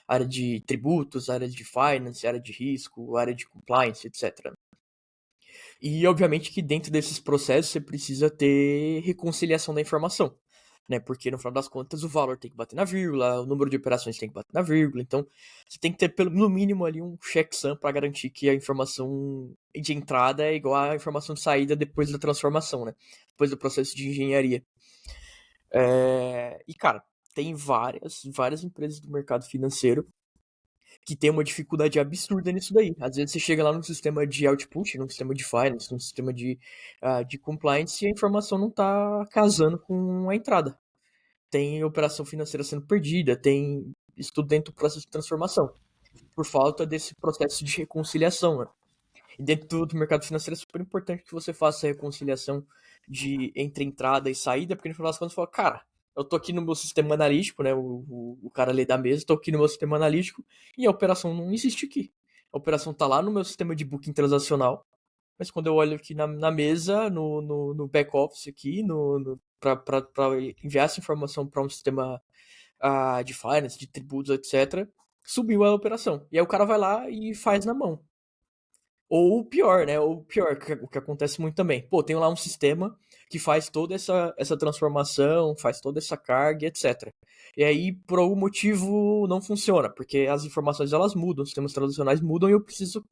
Área de tributos, área de finance, área de risco, área de compliance, etc. E, obviamente, que dentro desses processos você precisa ter reconciliação da informação, né? Porque, no final das contas, o valor tem que bater na vírgula, o número de operações tem que bater na vírgula. Então, você tem que ter, no mínimo, ali um checksum para garantir que a informação de entrada é igual à informação de saída depois da transformação, né? Depois do processo de engenharia. E, cara, tem várias empresas do mercado financeiro que tem uma dificuldade absurda nisso daí. Às vezes você chega lá num sistema de output, num sistema de finance, num sistema de compliance e a informação não está casando com a entrada. Tem operação financeira sendo perdida, tem isso tudo dentro do processo de transformação, por falta desse processo de reconciliação, né? E dentro do mercado financeiro é super importante que você faça a reconciliação entre entrada e saída, porque no final das contas você fala, cara, eu tô aqui no meu sistema analítico, né? O cara ali da mesa, tô aqui no meu sistema analítico e a operação não existe aqui. A operação tá lá no meu sistema de booking transacional, mas quando eu olho aqui na mesa, no back-office aqui, para enviar essa informação para um sistema de finance, de tributos, etc., subiu a operação. E aí o cara vai lá e faz na mão. Ou pior, né? Ou pior, o que acontece muito também. Pô, tem lá um sistema que faz toda essa transformação, faz toda essa carga, etc. E aí, por algum motivo, não funciona, porque as informações elas mudam, os sistemas tradicionais mudam e eu preciso,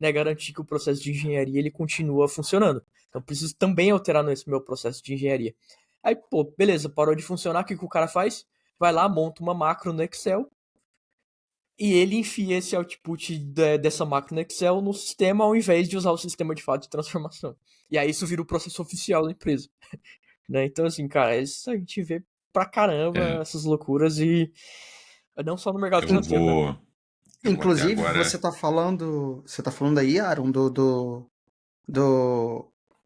né, garantir que o processo de engenharia ele continua funcionando. Então, eu preciso também alterar nesse meu processo de engenharia. Aí, pô, beleza, parou de funcionar, o que o cara faz? Vai lá, monta uma macro no Excel e ele enfia esse output dessa máquina Excel no sistema ao invés de usar o sistema de fato de transformação. E aí isso vira o processo oficial da empresa. Né? Então, assim, cara, isso a gente vê pra caramba essas loucuras e não só no mercado financeiro, né? Eu vou até Inclusive, agora. você tá falando aí, Aaron,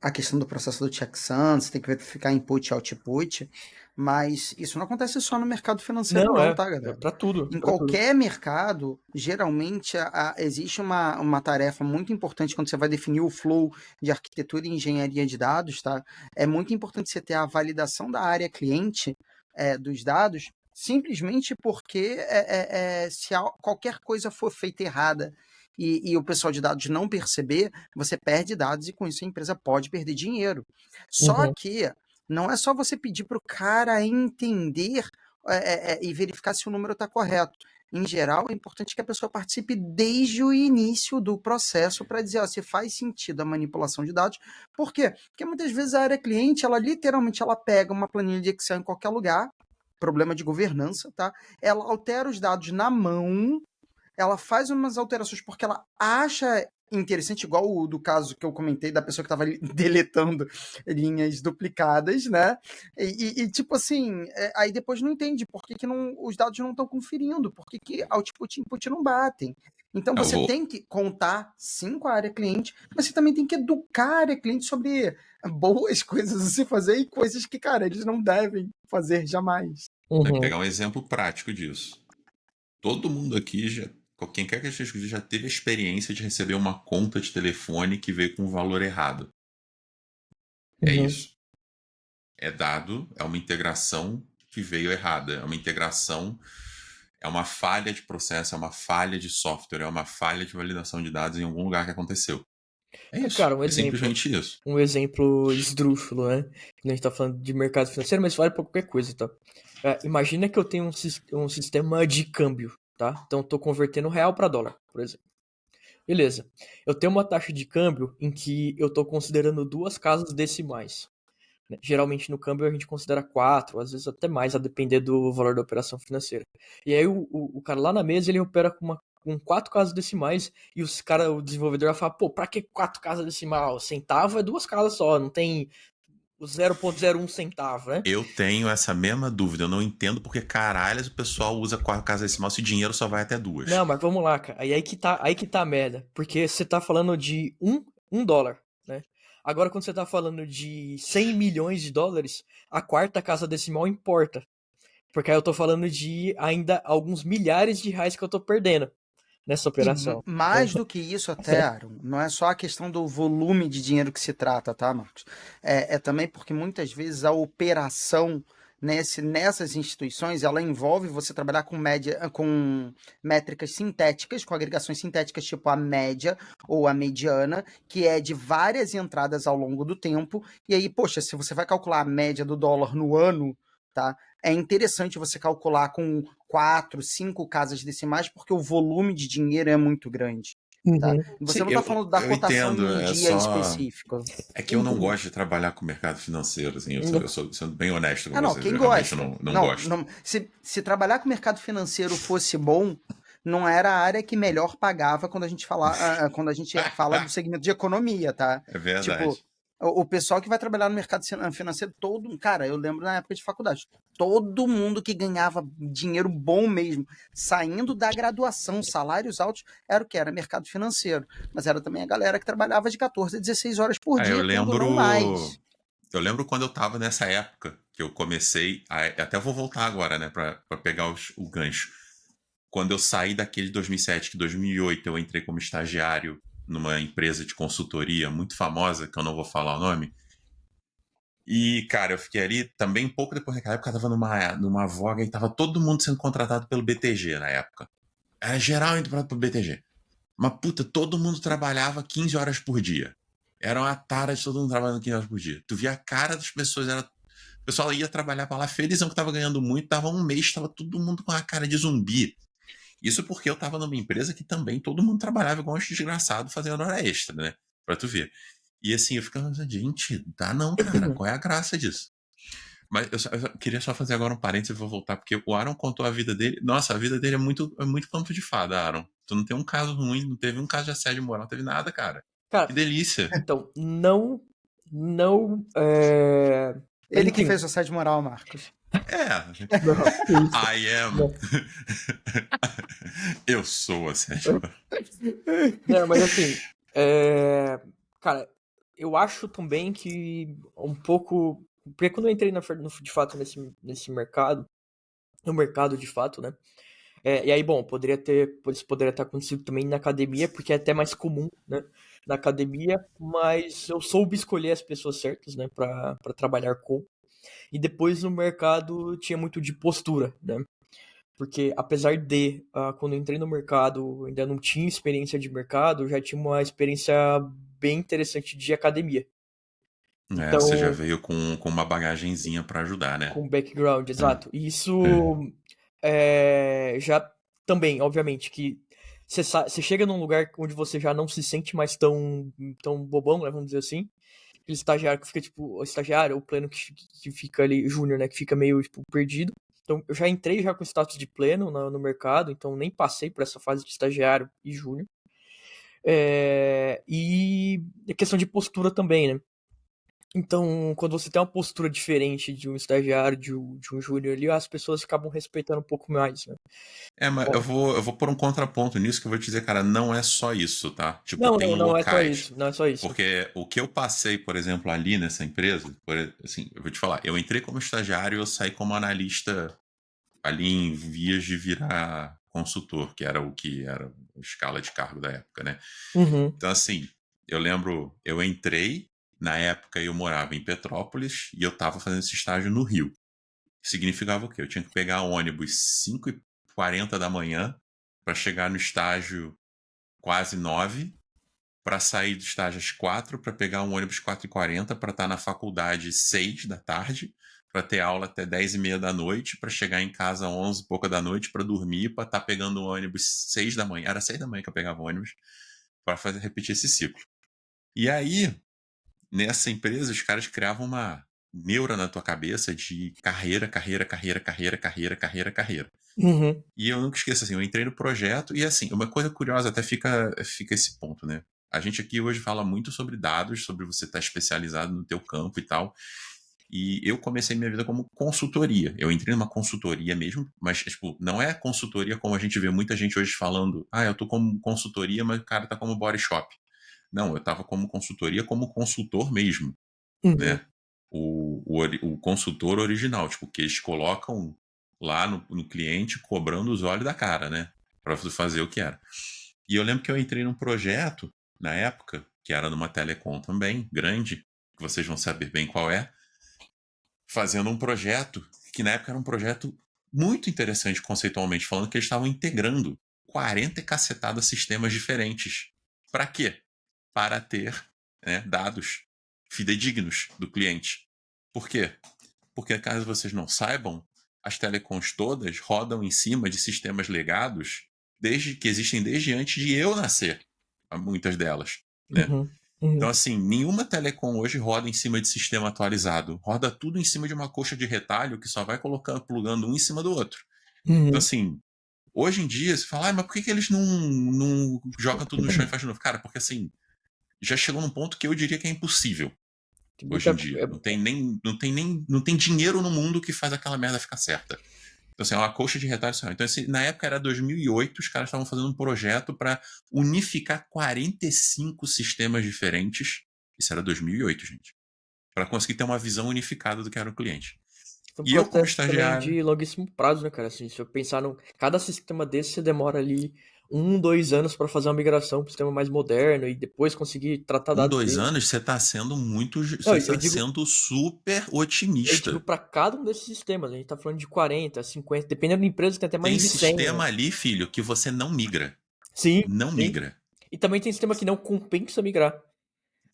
a questão do processo do checksum, você tem que verificar input e output, mas isso não acontece só no mercado financeiro Não, não, tá, galera? pra tudo. Em Pra tudo. qualquer mercado, geralmente existe uma tarefa muito importante quando você vai definir o flow de arquitetura e engenharia de dados, tá? É muito importante você ter a validação da área cliente dos dados, simplesmente porque se qualquer coisa for feita errada e o pessoal de dados não perceber, você perde dados e com isso a empresa pode perder dinheiro. Só Uhum. que não é só você pedir para o cara entender e verificar se o número está correto. Em geral, é importante que a pessoa participe desde o início do processo para dizer se faz sentido a manipulação de dados. Por quê? Porque muitas vezes a área cliente, ela literalmente ela pega uma planilha de Excel em qualquer lugar, problema de governança, tá? Ela altera os dados na mão, ela faz umas alterações porque ela acha interessante, igual o do caso que eu comentei da pessoa que estava deletando linhas duplicadas, né? Tipo assim, aí depois não entende por que os dados não estão conferindo, por que output e input não batem. Então você tem que contar sim com a área cliente, mas você também tem que educar a área cliente sobre boas coisas a se fazer e coisas que, cara, eles não devem fazer jamais. Vai pegar um exemplo prático disso. Todo mundo aqui quem quer que esteja já teve a experiência de receber uma conta de telefone que veio com um valor errado. É isso. É dado, é uma integração que veio errada. É uma integração, é uma falha de processo, é uma falha de software, é uma falha de validação de dados em algum lugar que aconteceu. É isso. Cara, É simplesmente isso. Um exemplo esdrúxulo, né? A gente tá falando de mercado financeiro, mas vale pra qualquer coisa, tá? Imagina que eu tenho um sistema de câmbio, tá? Então eu tô convertendo real para dólar, por exemplo. Beleza. Eu tenho uma taxa de câmbio em que eu tô considerando 2 casas decimais, né? Geralmente no câmbio a gente considera 4, às vezes até mais, a depender do valor da operação financeira. E aí o cara lá na mesa, ele opera com 4 casas decimais e o desenvolvedor vai falar, pô, pra que 4 casas decimal? Centavo é 2 casas só, não tem o 0,01 centavo, né? Eu tenho essa mesma dúvida. Eu não entendo porque caralho o pessoal usa 4 casas decimal se o dinheiro só vai até 2. Não, mas vamos lá, cara. Aí que tá a merda. Porque você tá falando de um dólar, né? Agora, quando você tá falando de 100 milhões de dólares, a quarta casa decimal importa. Porque aí eu tô falando de ainda alguns milhares de reais que eu tô perdendo nessa E operação. mais do que isso até, Aaron, não é só a questão do volume de dinheiro que se trata, tá, Marcos? É também porque muitas vezes a operação nessas instituições, ela envolve você trabalhar com com métricas sintéticas, com agregações sintéticas, tipo a média ou a mediana, que é de várias entradas ao longo do tempo. E aí, poxa, se você vai calcular a média do dólar no ano, tá? É interessante você calcular com 4, 5 casas decimais, porque o volume de dinheiro é muito grande. Tá? Uhum. Você Sim, não está falando da eu cotação em entendo. um É dia só. específico. É que eu não gosto de trabalhar com o mercado financeiro, assim. Eu sou sendo bem honesto com Ah, não, vocês. quem Eu realmente gosta? não gosto. Se trabalhar com o mercado financeiro fosse bom, não era a área que melhor pagava quando a gente fala do segmento de economia, tá? É Tipo, verdade. o pessoal que vai trabalhar no mercado financeiro, cara, eu lembro na época de faculdade, todo mundo que ganhava dinheiro bom mesmo, saindo da graduação, salários altos, era o que? Era mercado financeiro. Mas era também a galera que trabalhava de 14 a 16 horas por É, eu dia, quando não lembro. mais. Eu lembro quando eu tava nessa época que eu comecei. Até vou voltar agora, né, pra pegar o gancho. Quando eu saí daquele 2007, que 2008 eu entrei como estagiário numa empresa de consultoria muito famosa, que eu não vou falar o nome. E, cara, eu fiquei ali também pouco depois daquela época, eu tava numa voga e tava todo mundo sendo contratado pelo BTG na época. Era geral indo pro BTG. Mas, puta, todo mundo trabalhava 15 horas por dia. Era uma tara de todo mundo trabalhando 15 horas por dia. Tu via a cara das pessoas, o pessoal ia trabalhar pra lá felizão que tava ganhando muito, tava um mês, tava todo mundo com a cara de zumbi. Isso porque eu tava numa empresa que também todo mundo trabalhava igual um desgraçado fazendo hora extra, né? Pra tu ver. E assim, eu ficava, gente, dá não, cara, qual é a graça disso? Mas eu queria só fazer agora um parênteses e vou voltar, porque o Aaron contou a vida dele. Nossa, a vida dele é muito conto de fada, Aaron. Tu não tem um caso ruim, não teve um caso de assédio moral, não teve nada, cara. Que Cara, delícia. então, não, Ele que enfim, fez o assédio moral, Marcos. É. não, que isso, I am. não. Eu sou assédio moral. Não, mas assim, é, cara, eu acho também que um pouco, porque quando eu entrei de fato nesse mercado, no mercado de fato, né? E aí, bom, isso poderia ter acontecido também na academia, porque é até mais comum, né? Na academia, mas eu soube escolher as pessoas certas, né, para trabalhar com. E depois no mercado tinha muito de postura, né? Porque apesar de, quando eu entrei no mercado, eu ainda não tinha experiência de mercado, eu já tinha uma experiência bem interessante de academia. É, você já Então, veio com uma bagagenzinha pra ajudar, né? com background, exato. E É. isso já também, obviamente, que você chega num lugar onde você já não se sente mais tão bobão, né, vamos dizer assim. Aquele estagiário que fica, tipo, o estagiário, o pleno que fica ali, júnior, né, que fica meio, tipo, perdido. Então, eu já entrei já com status de pleno no mercado, então nem passei por essa fase de estagiário e júnior. E a questão de postura também, né? Então, quando você tem uma postura diferente de um estagiário, de um júnior ali, as pessoas acabam respeitando um pouco mais, né? É, mas Bom, eu vou pôr um contraponto nisso que eu vou te dizer, cara, não é só isso, tá? Tipo, não, tem não, não é só locais. isso, não é só isso. Porque o que eu passei, por exemplo, ali nessa empresa, assim, eu vou te falar, eu entrei como estagiário e eu saí como analista ali em vias de virar consultor, que era o que era a escala de cargo da época, né? Uhum. Então, assim, eu lembro, eu entrei, na época eu morava em Petrópolis e eu estava fazendo esse estágio no Rio. Significava o quê? Eu tinha que pegar ônibus 5h40 da manhã para chegar no estágio quase 9, para sair do estágio às 4, para pegar um ônibus 4h40 para estar na faculdade 6 da tarde, para ter aula até 10h30 da noite, para chegar em casa 11 e pouca da noite, para dormir, para estar pegando o ônibus 6 da manhã. Era 6 da manhã que eu pegava o ônibus, para repetir esse ciclo. E aí, nessa empresa, os caras criavam uma neura na tua cabeça de carreira, carreira, carreira, carreira, carreira, carreira, carreira. Uhum. E eu nunca esqueço, assim, eu entrei no projeto e, assim, uma coisa curiosa, até fica esse ponto, né? A gente aqui hoje fala muito sobre dados, sobre você estar especializado no teu campo e tal. E eu comecei minha vida como consultoria. Eu entrei numa consultoria mesmo, mas, tipo, não é consultoria como a gente vê muita gente hoje falando, eu tô como consultoria, mas o cara tá como body shop. Não, eu tava como consultoria, como consultor mesmo, Uhum. né? O consultor original, tipo, que eles colocam lá no cliente cobrando os olhos da cara, né? Pra fazer o que era. E eu lembro que eu entrei num projeto, na época, que era numa telecom também, grande, que vocês vão saber bem qual é, fazendo um projeto, que na época era um projeto muito interessante conceitualmente, falando que eles estavam integrando 40 e cacetada sistemas diferentes. Para quê? Para ter, né, dados fidedignos do cliente. Por quê? Porque, caso vocês não saibam, as telecoms todas rodam em cima de sistemas legados que existem desde antes de eu nascer, muitas delas, né? Uhum. Então, Uhum. assim, nenhuma telecom hoje roda em cima de sistema atualizado. Roda tudo em cima de uma coxa de retalho que só vai colocando, plugando um em cima do outro. Então, Uhum. assim, hoje em dia, você fala, mas por que eles não jogam tudo no chão e faz de novo? Cara, porque, assim, já chegou num ponto que eu diria que é impossível Tem hoje em muita. dia. Não tem dinheiro no mundo que faz aquela merda ficar certa. Então, assim, é uma coxa de retalho só. Então, assim, na época era 2008, os caras estavam fazendo um projeto para unificar 45 sistemas diferentes. Isso era 2008, gente. Para conseguir ter uma visão unificada do que era o cliente. Foi um E eu, como processo também estagiário, de longuíssimo prazo, né, cara? Assim, se eu pensar num. Cada sistema desse, você demora ali 1, 2 anos para fazer uma migração para um sistema mais moderno e depois conseguir tratar dados dois dele. anos, você está sendo muito. Não, Você está sendo super eu digo otimista. para cada um desses sistemas. A gente tá falando de 40, 50, dependendo da empresa, tem até mais Tem de 100, né? sistema ali, filho, que você não migra. Sim, Não sim. migra. E também tem sistema que não compensa migrar.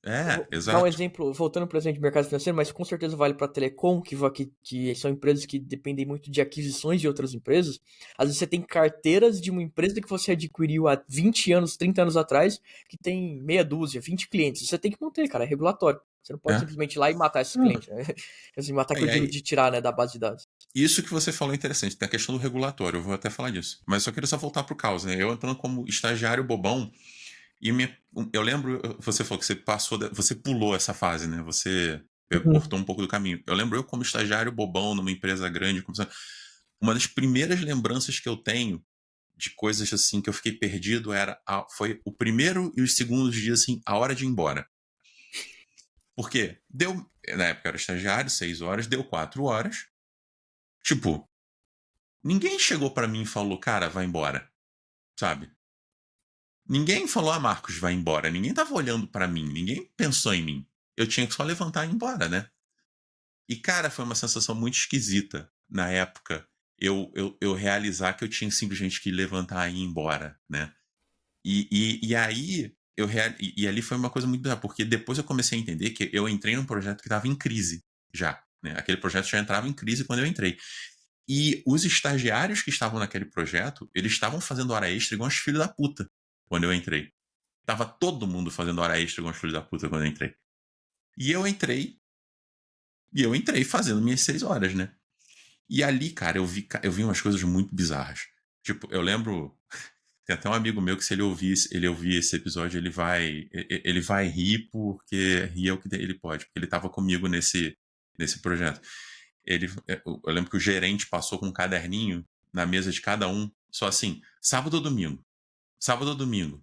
Eu É, vou dar um exato. exemplo, voltando para o exemplo de mercado financeiro, mas com certeza vale para telecom, que são empresas que dependem muito de aquisições de outras empresas. Às vezes você tem carteiras de uma empresa que você adquiriu há 20 anos, 30 anos atrás, que tem meia dúzia, 20 clientes. Você tem que manter, cara, é regulatório. Você não pode É. simplesmente ir lá e matar esses clientes, né? Assim, matar que eu E digo aí, de tirar, né, da base de dados. isso que você falou é interessante, tem a questão do regulatório, eu vou até falar disso. Mas só queria voltar pro caos, né? Eu entrando como estagiário bobão, eu lembro, você falou que você você pulou essa fase, né? Você Uhum. cortou um pouco do caminho. Eu lembro eu como estagiário bobão numa empresa grande, uma das primeiras lembranças que eu tenho de coisas assim que eu fiquei perdido foi o primeiro e os segundos dias assim, a hora de ir embora. Porque na época eu era estagiário, 6 horas, deu 4 horas. Tipo, ninguém chegou pra mim e falou, cara, vai embora, sabe? Ninguém falou, Marcos, vai embora. Ninguém tava olhando pra mim, ninguém pensou em mim. Eu tinha que só levantar e ir embora, né? E, cara, foi uma sensação muito esquisita na época eu realizar que eu tinha simplesmente que levantar e ir embora, né? E aí, e ali foi uma coisa muito bizarra, porque depois eu comecei a entender que eu entrei num projeto que estava em crise já, né? Aquele projeto já entrava em crise quando eu entrei. E os estagiários que estavam naquele projeto, eles estavam fazendo hora extra igual os filhos da puta quando eu entrei. Tava todo mundo fazendo hora extra igual os filhos da puta quando eu entrei. E eu entrei, e eu entrei fazendo minhas 6 horas, né? E ali, cara, eu vi umas coisas muito bizarras. Tipo, eu lembro. Tem até um amigo meu que se ele ouvir esse episódio, ele vai rir porque rir é o que ele pode. Porque ele tava comigo nesse projeto. Eu lembro que o gerente passou com um caderninho na mesa de cada um, só assim, sábado ou domingo? Sábado ou domingo?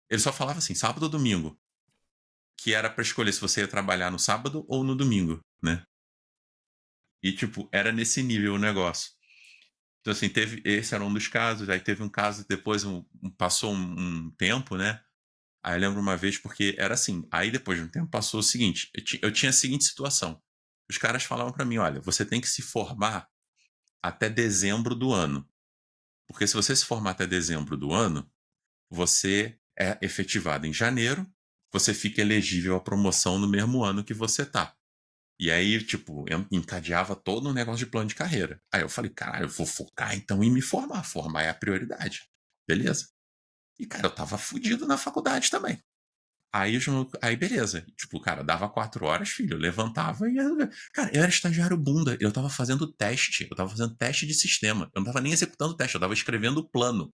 Ele só falava assim, sábado ou domingo? Que era pra escolher se você ia trabalhar no sábado ou no domingo, né? E, tipo, era nesse nível o negócio. Então, assim, esse era um dos casos, aí teve um caso, depois passou um tempo, né? Aí eu lembro uma vez, porque era assim, aí depois de um tempo passou o seguinte, eu tinha a seguinte situação. Os caras falavam pra mim, olha, você tem que se formar até dezembro do ano. Porque se você se formar até dezembro do ano, você é efetivado em janeiro, você fica elegível à promoção no mesmo ano que você tá. E aí, tipo, eu encadeava todo um negócio de plano de carreira. Aí eu falei, caralho, eu vou focar então em me formar. Formar é a prioridade. Beleza. E, cara, eu tava fudido na faculdade também. Aí beleza. Tipo, cara, dava 4 horas, filho, eu levantava e ia. Cara, eu era estagiário bunda. Eu tava fazendo teste. Eu tava fazendo teste de sistema. Eu não tava nem executando o teste, eu tava escrevendo o plano.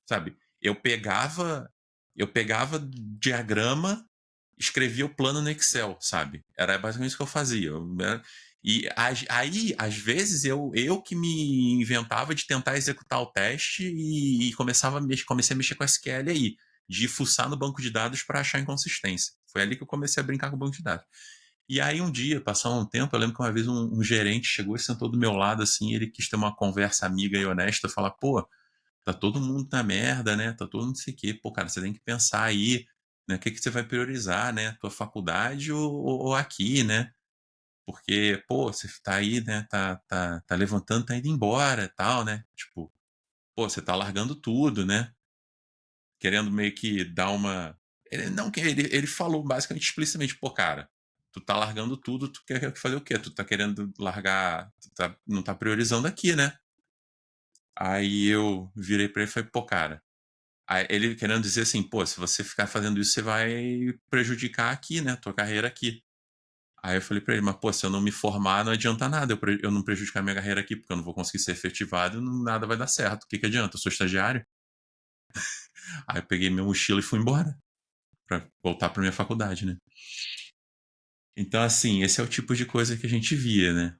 Sabe? Eu pegava diagrama, escrevia o plano no Excel, sabe? Era basicamente isso que eu fazia. Aí, às vezes, eu que me inventava de tentar executar o teste e comecei a mexer com SQL aí, de fuçar no banco de dados para achar inconsistência. Foi ali que eu comecei a brincar com o banco de dados. E aí, um dia, passou um tempo, eu lembro que uma vez um gerente chegou e sentou do meu lado, assim, ele quis ter uma conversa amiga e honesta, falar, pô, tá todo mundo na merda, né? Tá todo mundo não sei o quê. Pô, cara, você tem que pensar aí, né? O que que você vai priorizar, né? Tua faculdade ou aqui, né? Porque, pô, você tá aí, né? Tá levantando, tá indo embora, tal, né? Tipo, pô, você tá largando tudo, né? Querendo meio que dar uma. Ele falou basicamente explicitamente, pô, cara, tu tá largando tudo, tu quer fazer o quê? Tu tá querendo largar, não tá priorizando aqui, né? Aí eu virei pra ele e falei, pô, cara. Aí ele querendo dizer assim, pô, se você ficar fazendo isso, você vai prejudicar aqui, né? Tua carreira aqui. Aí eu falei pra ele, mas pô, se eu não me formar, não adianta nada eu não prejudicar minha carreira aqui, porque eu não vou conseguir ser efetivado, nada vai dar certo. O que que adianta? Eu sou estagiário. Aí eu peguei minha mochila e fui embora, pra voltar pra minha faculdade, né? Então, assim, esse é o tipo de coisa que a gente via, né?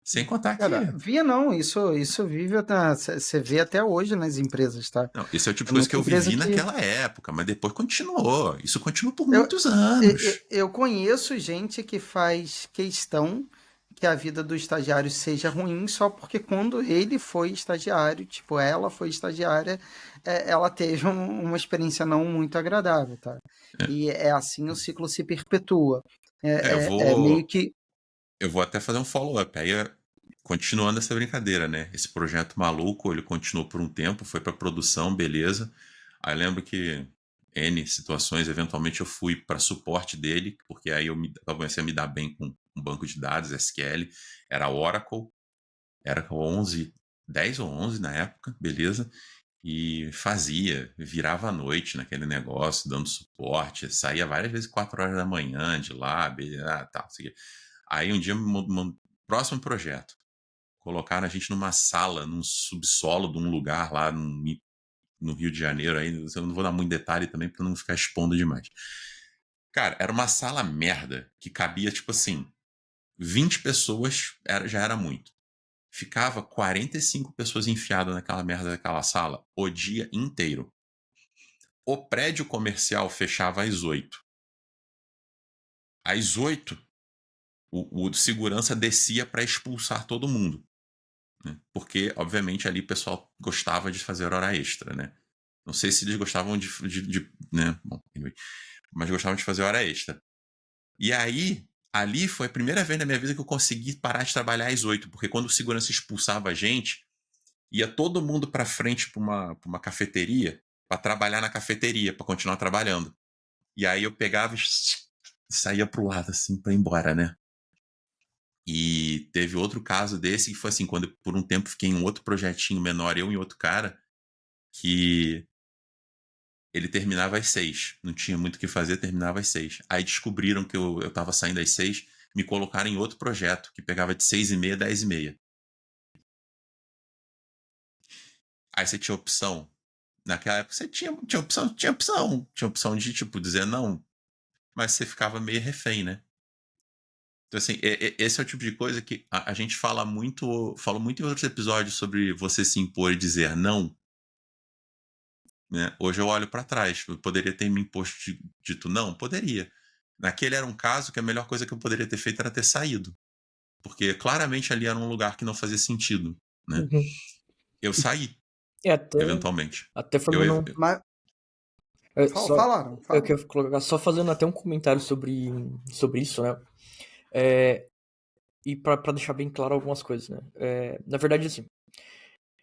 Sem contar que. Cara, via não, isso vive, você vê até hoje nas empresas, tá? Não, esse é o tipo É de coisa que muita eu empresa vivi que naquela época, mas depois continuou. Isso continuou por eu, muitos eu, anos. eu conheço gente que faz questão que a vida do estagiário seja ruim só porque quando ele foi estagiário, tipo, ela foi estagiária, ela teve uma experiência não muito agradável, tá? E é assim o ciclo se perpetua. É, eu É meio vou. que. Eu vou até fazer um follow-up. Aí, continuando essa brincadeira, né? Esse projeto maluco, ele continuou por um tempo, foi para produção, beleza. Aí lembro que N situações, eventualmente eu fui para suporte dele, porque aí eu comecei a me dar bem com um banco de dados, SQL, era era 11, 10 ou 11 na época, beleza. E virava a noite naquele negócio, dando suporte, saía várias vezes 4 horas da manhã de lá, beleza, tá, aí um dia, próximo projeto, colocaram a gente numa sala, num subsolo de um lugar lá no Rio de Janeiro. Aí, eu não vou dar muito detalhe também para não ficar expondo demais. Cara, era uma sala merda que cabia, tipo assim, 20 pessoas já era muito. Ficava 45 pessoas enfiadas naquela merda daquela sala o dia inteiro. O prédio comercial fechava às 8. Às 8, o segurança descia para expulsar todo mundo, né? Porque, obviamente, ali o pessoal gostava de fazer hora extra, né? Não sei se eles gostavam né? Bom, anyway, mas gostavam de fazer hora extra. E aí, ali foi a primeira vez na minha vida que eu consegui parar de trabalhar às 8, porque quando o segurança expulsava a gente, ia todo mundo para frente para uma cafeteria, para trabalhar na cafeteria, para continuar trabalhando. E aí eu pegava e saía pro lado, assim, para ir embora, né? E teve outro caso desse que foi assim, quando por um tempo fiquei em um outro projetinho menor, eu e outro cara, que ele terminava às 6. Não tinha muito o que fazer, terminava às 6. Aí descobriram que eu tava saindo às 6, me colocaram em outro projeto, que pegava de 6h30 a 10h30. Aí você tinha opção. Naquela época você tinha opção de, tipo, dizer não, mas você ficava meio refém, né? Então, assim, esse é o tipo de coisa que a gente fala muito em outros episódios sobre você se impor e dizer não, né? Hoje eu olho para trás. Eu poderia ter me imposto dito não? Poderia. Naquele era um caso que a melhor coisa que eu poderia ter feito era ter saído. Porque claramente ali era um lugar que não fazia sentido, né? Uhum. Eu saí, E eventualmente. até Eu, fazendo Mas, só, falaram, eu fala. quero colocar, só fazendo até um comentário sobre isso, né? É, e para deixar bem claro algumas coisas, né? Na verdade, assim,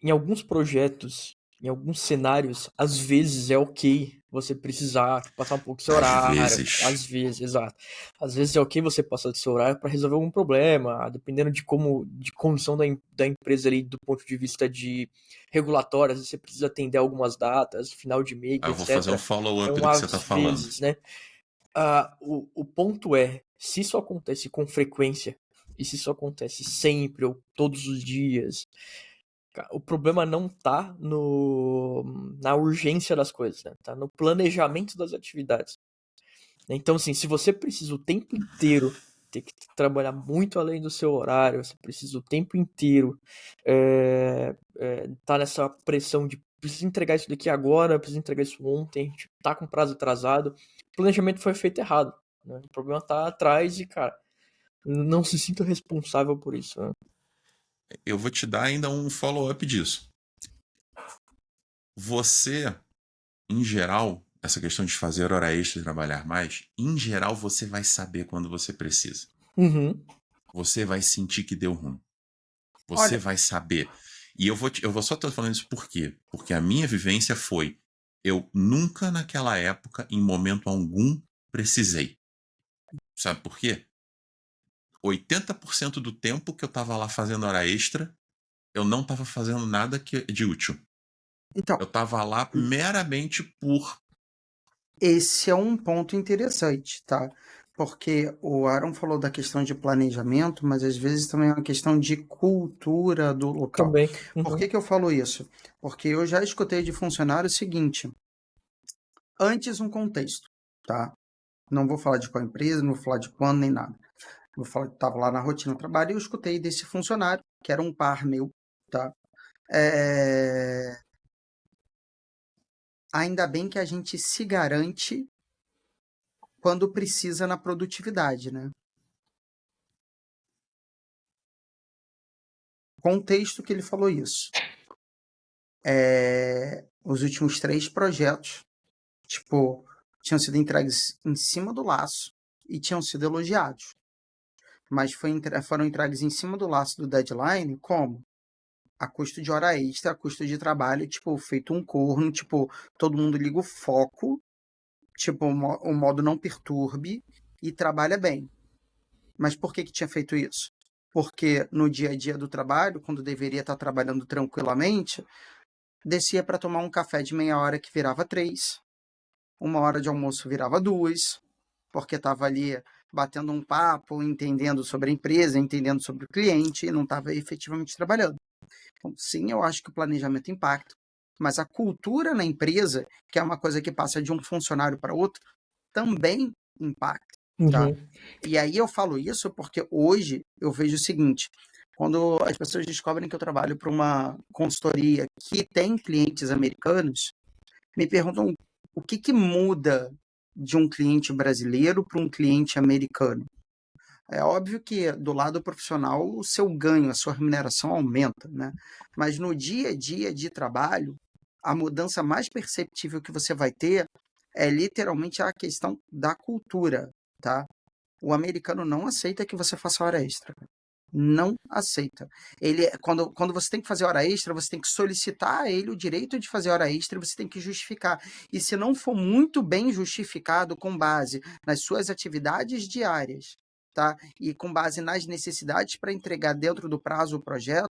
em alguns projetos em alguns cenários, às vezes é ok você precisar passar um pouco do seu Às horário. vezes. Às vezes, exato. Às vezes é ok você passar do seu horário para resolver algum problema, dependendo de condição da empresa ali, do ponto de vista de regulatório. Às vezes você precisa atender algumas datas, final de mês, Eu vou fazer um etc. follow-up Então, do que você tá às falando. vezes, né? O ponto é, se isso acontece com frequência, e se isso acontece sempre ou todos os dias, o problema não tá na urgência das coisas, né? Tá no planejamento das atividades. Então, assim, se você precisa o tempo inteiro ter que trabalhar muito além do seu horário, você precisa o tempo inteiro tá nessa pressão de precisa entregar isso daqui agora, precisa entregar isso ontem, tipo, tá com prazo atrasado, o planejamento foi feito errado, né? O problema tá atrás e, cara, não se sinta responsável por isso, né? Eu vou te dar ainda um follow-up disso. Você, em geral, essa questão de fazer hora extra e trabalhar mais, em geral você vai saber quando você precisa. Uhum. Você vai sentir que deu ruim. Você Olha, vai saber. E eu vou só estar falando isso por quê? Porque a minha vivência foi: eu nunca naquela época, em momento algum, precisei. Sabe por quê? 80% do tempo que eu estava lá fazendo hora extra, eu não estava fazendo nada de útil. então, Eu estava lá meramente por. esse é um ponto interessante, tá? Porque o Aaron falou da questão de planejamento, mas às vezes também é uma questão de cultura do local. Também. Por Uhum. que que eu falo isso? Porque eu já escutei de funcionário o seguinte: antes um contexto, tá? Não vou falar de qual empresa, não vou falar de quando nem nada. Vou falar que estava lá na rotina do trabalho e eu escutei desse funcionário, que era um par meu, tá? É, ainda bem que a gente se garante quando precisa na produtividade, né? Contexto que ele falou isso. Os últimos 3 projetos, tipo, tinham sido entregues em cima do laço e tinham sido elogiados. Mas foram entregues em cima do laço do deadline, como? A custo de hora extra, a custo de trabalho, tipo, feito um corno, tipo, todo mundo liga o foco, tipo, o modo não perturbe e trabalha bem. Mas por que que tinha feito isso? Porque no dia a dia do trabalho, quando deveria estar trabalhando tranquilamente, descia para tomar um café de meia hora que virava 3, uma hora de almoço virava 2, porque estava ali batendo um papo, entendendo sobre a empresa, entendendo sobre o cliente e não estava efetivamente trabalhando. Então, sim, eu acho que o planejamento impacta, mas a cultura na empresa, que é uma coisa que passa de um funcionário para outro, também impacta, tá? Uhum. E aí eu falo isso porque hoje eu vejo o seguinte: quando as pessoas descobrem que eu trabalho para uma consultoria que tem clientes americanos, me perguntam o que que muda de um cliente brasileiro para um cliente americano. É óbvio que do lado profissional o seu ganho, a sua remuneração aumenta, né? Mas no dia a dia de trabalho, a mudança mais perceptível que você vai ter é literalmente a questão da cultura, tá? O americano não aceita que você faça hora extra. Não aceita. Quando você tem que fazer hora extra, você tem que solicitar a ele o direito de fazer hora extra e você tem que justificar. E se não for muito bem justificado com base nas suas atividades diárias, tá? E com base nas necessidades para entregar dentro do prazo o projeto,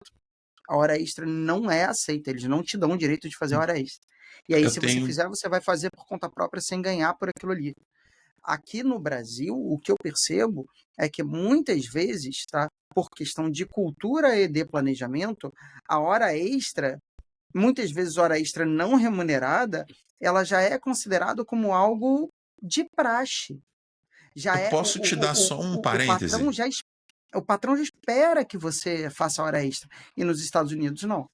a hora extra não é aceita. Eles não te dão o direito de fazer hora extra. E aí, Eu se você tenho. fizer, você vai fazer por conta própria sem ganhar por aquilo ali. Aqui no Brasil, o que eu percebo é que muitas vezes, tá, por questão de cultura e de planejamento, a hora extra, muitas vezes hora extra não remunerada, ela já é considerada como algo de praxe. Já Eu é posso te dar só um o patrão parêntese. já o patrão já espera que você faça hora extra. E nos Estados Unidos não. Eu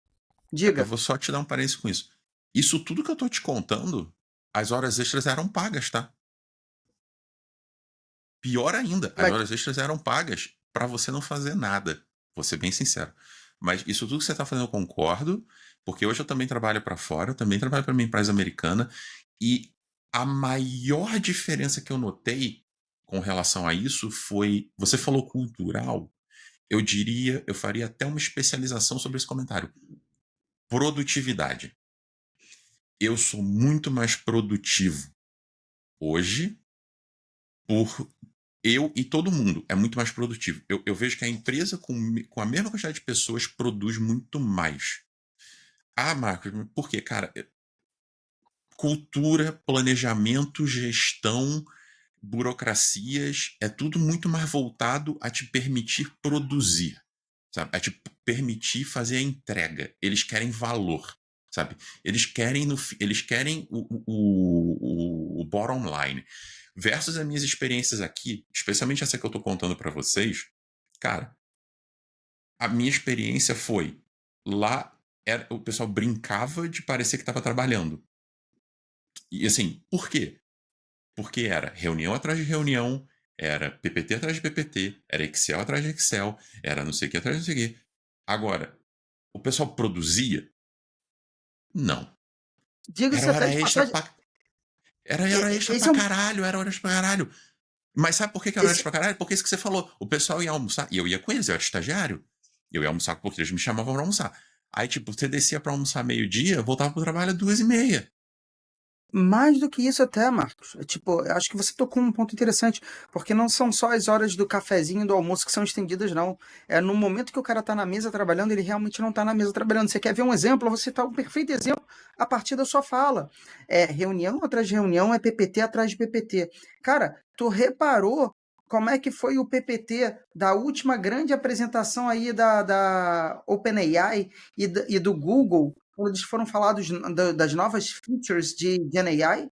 Diga. vou só te dar um parêntese com isso. Isso tudo que eu tô te contando, as horas extras eram pagas, tá? Pior ainda, as Mas horas extras eram pagas para você não fazer nada. Vou ser bem sincero. Mas isso tudo que você está fazendo eu concordo, porque hoje eu também trabalho para fora, eu também trabalho para uma empresa americana, e a maior diferença que eu notei com relação a isso foi, você falou cultural, eu diria, eu faria até uma especialização sobre esse comentário. Produtividade. eu sou muito mais produtivo hoje por eu e todo mundo é muito mais produtivo. Eu vejo que a empresa com a mesma quantidade de pessoas produz muito mais. Ah, Marcos, por quê? Cara, cultura, planejamento, gestão, burocracias, é tudo muito mais voltado a te permitir produzir, sabe? A te permitir fazer a entrega. Eles querem valor, sabe? Eles querem o bottom line. Versus as minhas experiências aqui, especialmente essa que eu tô contando para vocês, cara, a minha experiência foi lá, o pessoal brincava de parecer que estava trabalhando. E assim, por quê? Porque era reunião atrás de reunião, era PPT atrás de PPT, era Excel atrás de Excel, era não sei o que atrás de não sei o que. Agora, o pessoal produzia? Não. Diga-se Era até hora de extra passagem, pra. Era hora extra esse pra é um. caralho, era hora extra pra caralho. Mas sabe por que era hora extra Esse, pra caralho? Porque é isso que você falou. O pessoal ia almoçar, e eu ia com eles, eu era estagiário. Eu ia almoçar porque eles me chamavam pra almoçar. Aí, tipo, você descia pra almoçar meio-dia, voltava pro trabalho às 2h30. Mais do que isso até, Marcos. Tipo, eu acho que você tocou um ponto interessante, porque não são só as horas do cafezinho e do almoço que são estendidas, não. É no momento que o cara tá na mesa trabalhando, ele realmente não tá na mesa trabalhando. Você quer ver um exemplo? Você tá um perfeito exemplo a partir da sua fala. É reunião atrás de reunião, é PPT atrás de PPT. Cara, tu reparou como é que foi o PPT da última grande apresentação aí da OpenAI e do Google, quando eles foram falados das novas features de GenAI?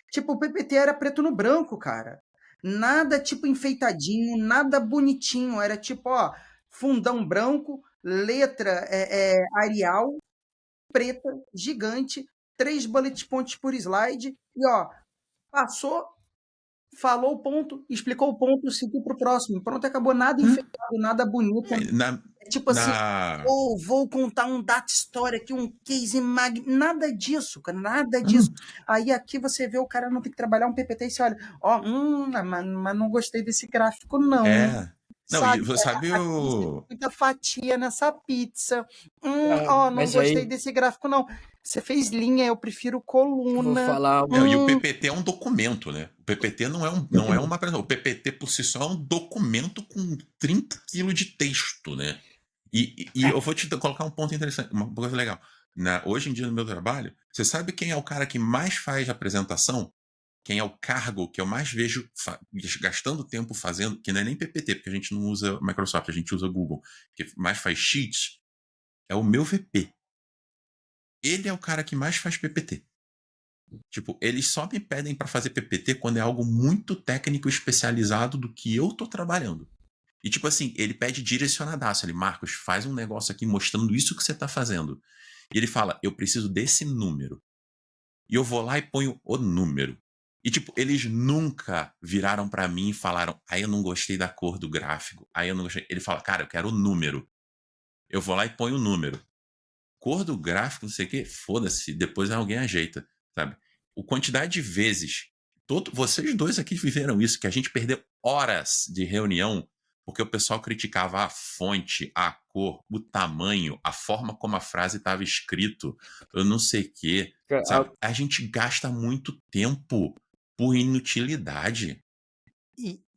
Tipo, o PPT era preto no branco, cara. Nada tipo enfeitadinho, nada bonitinho. Era tipo, ó, fundão branco, letra Arial, preta, gigante, 3 bullet points por slide, e ó, passou, falou o ponto, explicou o ponto, seguiu pro próximo. Pronto, acabou. Nada enfeitado, nada bonito. Na, É tipo assim, na, ou vou contar um data story aqui, um case nada disso, cara, nada disso. Aí aqui você vê o cara não tem que trabalhar um PPT e você olha, ó, mas não gostei desse gráfico não, é. Não, e sabe? você sabe Aqui você tem o. muita fatia nessa pizza. Ah, Ó, não mas gostei aí desse gráfico não. Você fez linha, eu prefiro eu vou coluna. falar Não, e o Hum, PPT é um documento, né? O PPT não é uma apresentação. O PPT por si só é um documento com 30 quilos de texto, né? E eu vou te colocar um ponto interessante, uma coisa legal. Hoje em dia no meu trabalho, você sabe quem é o cara que mais faz apresentação? Quem é o cargo que eu mais vejo gastando tempo fazendo, que não é nem PPT, porque a gente não usa Microsoft, a gente usa Google, que mais faz sheets, é o meu VP. Ele é o cara que mais faz PPT. Tipo, eles só me pedem para fazer PPT quando é algo muito técnico e especializado do que eu tô trabalhando. E tipo assim, ele pede direcionadaço. Ele, Marcos, faz um negócio aqui mostrando isso que você tá fazendo. E ele fala, eu preciso desse número. E eu vou lá e ponho o número. E tipo, eles nunca viraram para mim e falaram, eu não gostei da cor do gráfico. Eu não gostei. Ele fala, cara, eu quero o número. Eu vou lá e ponho o número. Cor do gráfico, não sei o quê, foda-se, depois alguém ajeita, sabe? O quantidade de vezes, vocês dois aqui viveram isso, que a gente perdeu horas de reunião porque o pessoal criticava a fonte, a cor, o tamanho, a forma como a frase estava escrito, eu não sei o quê, sabe? A gente gasta muito tempo por inutilidade.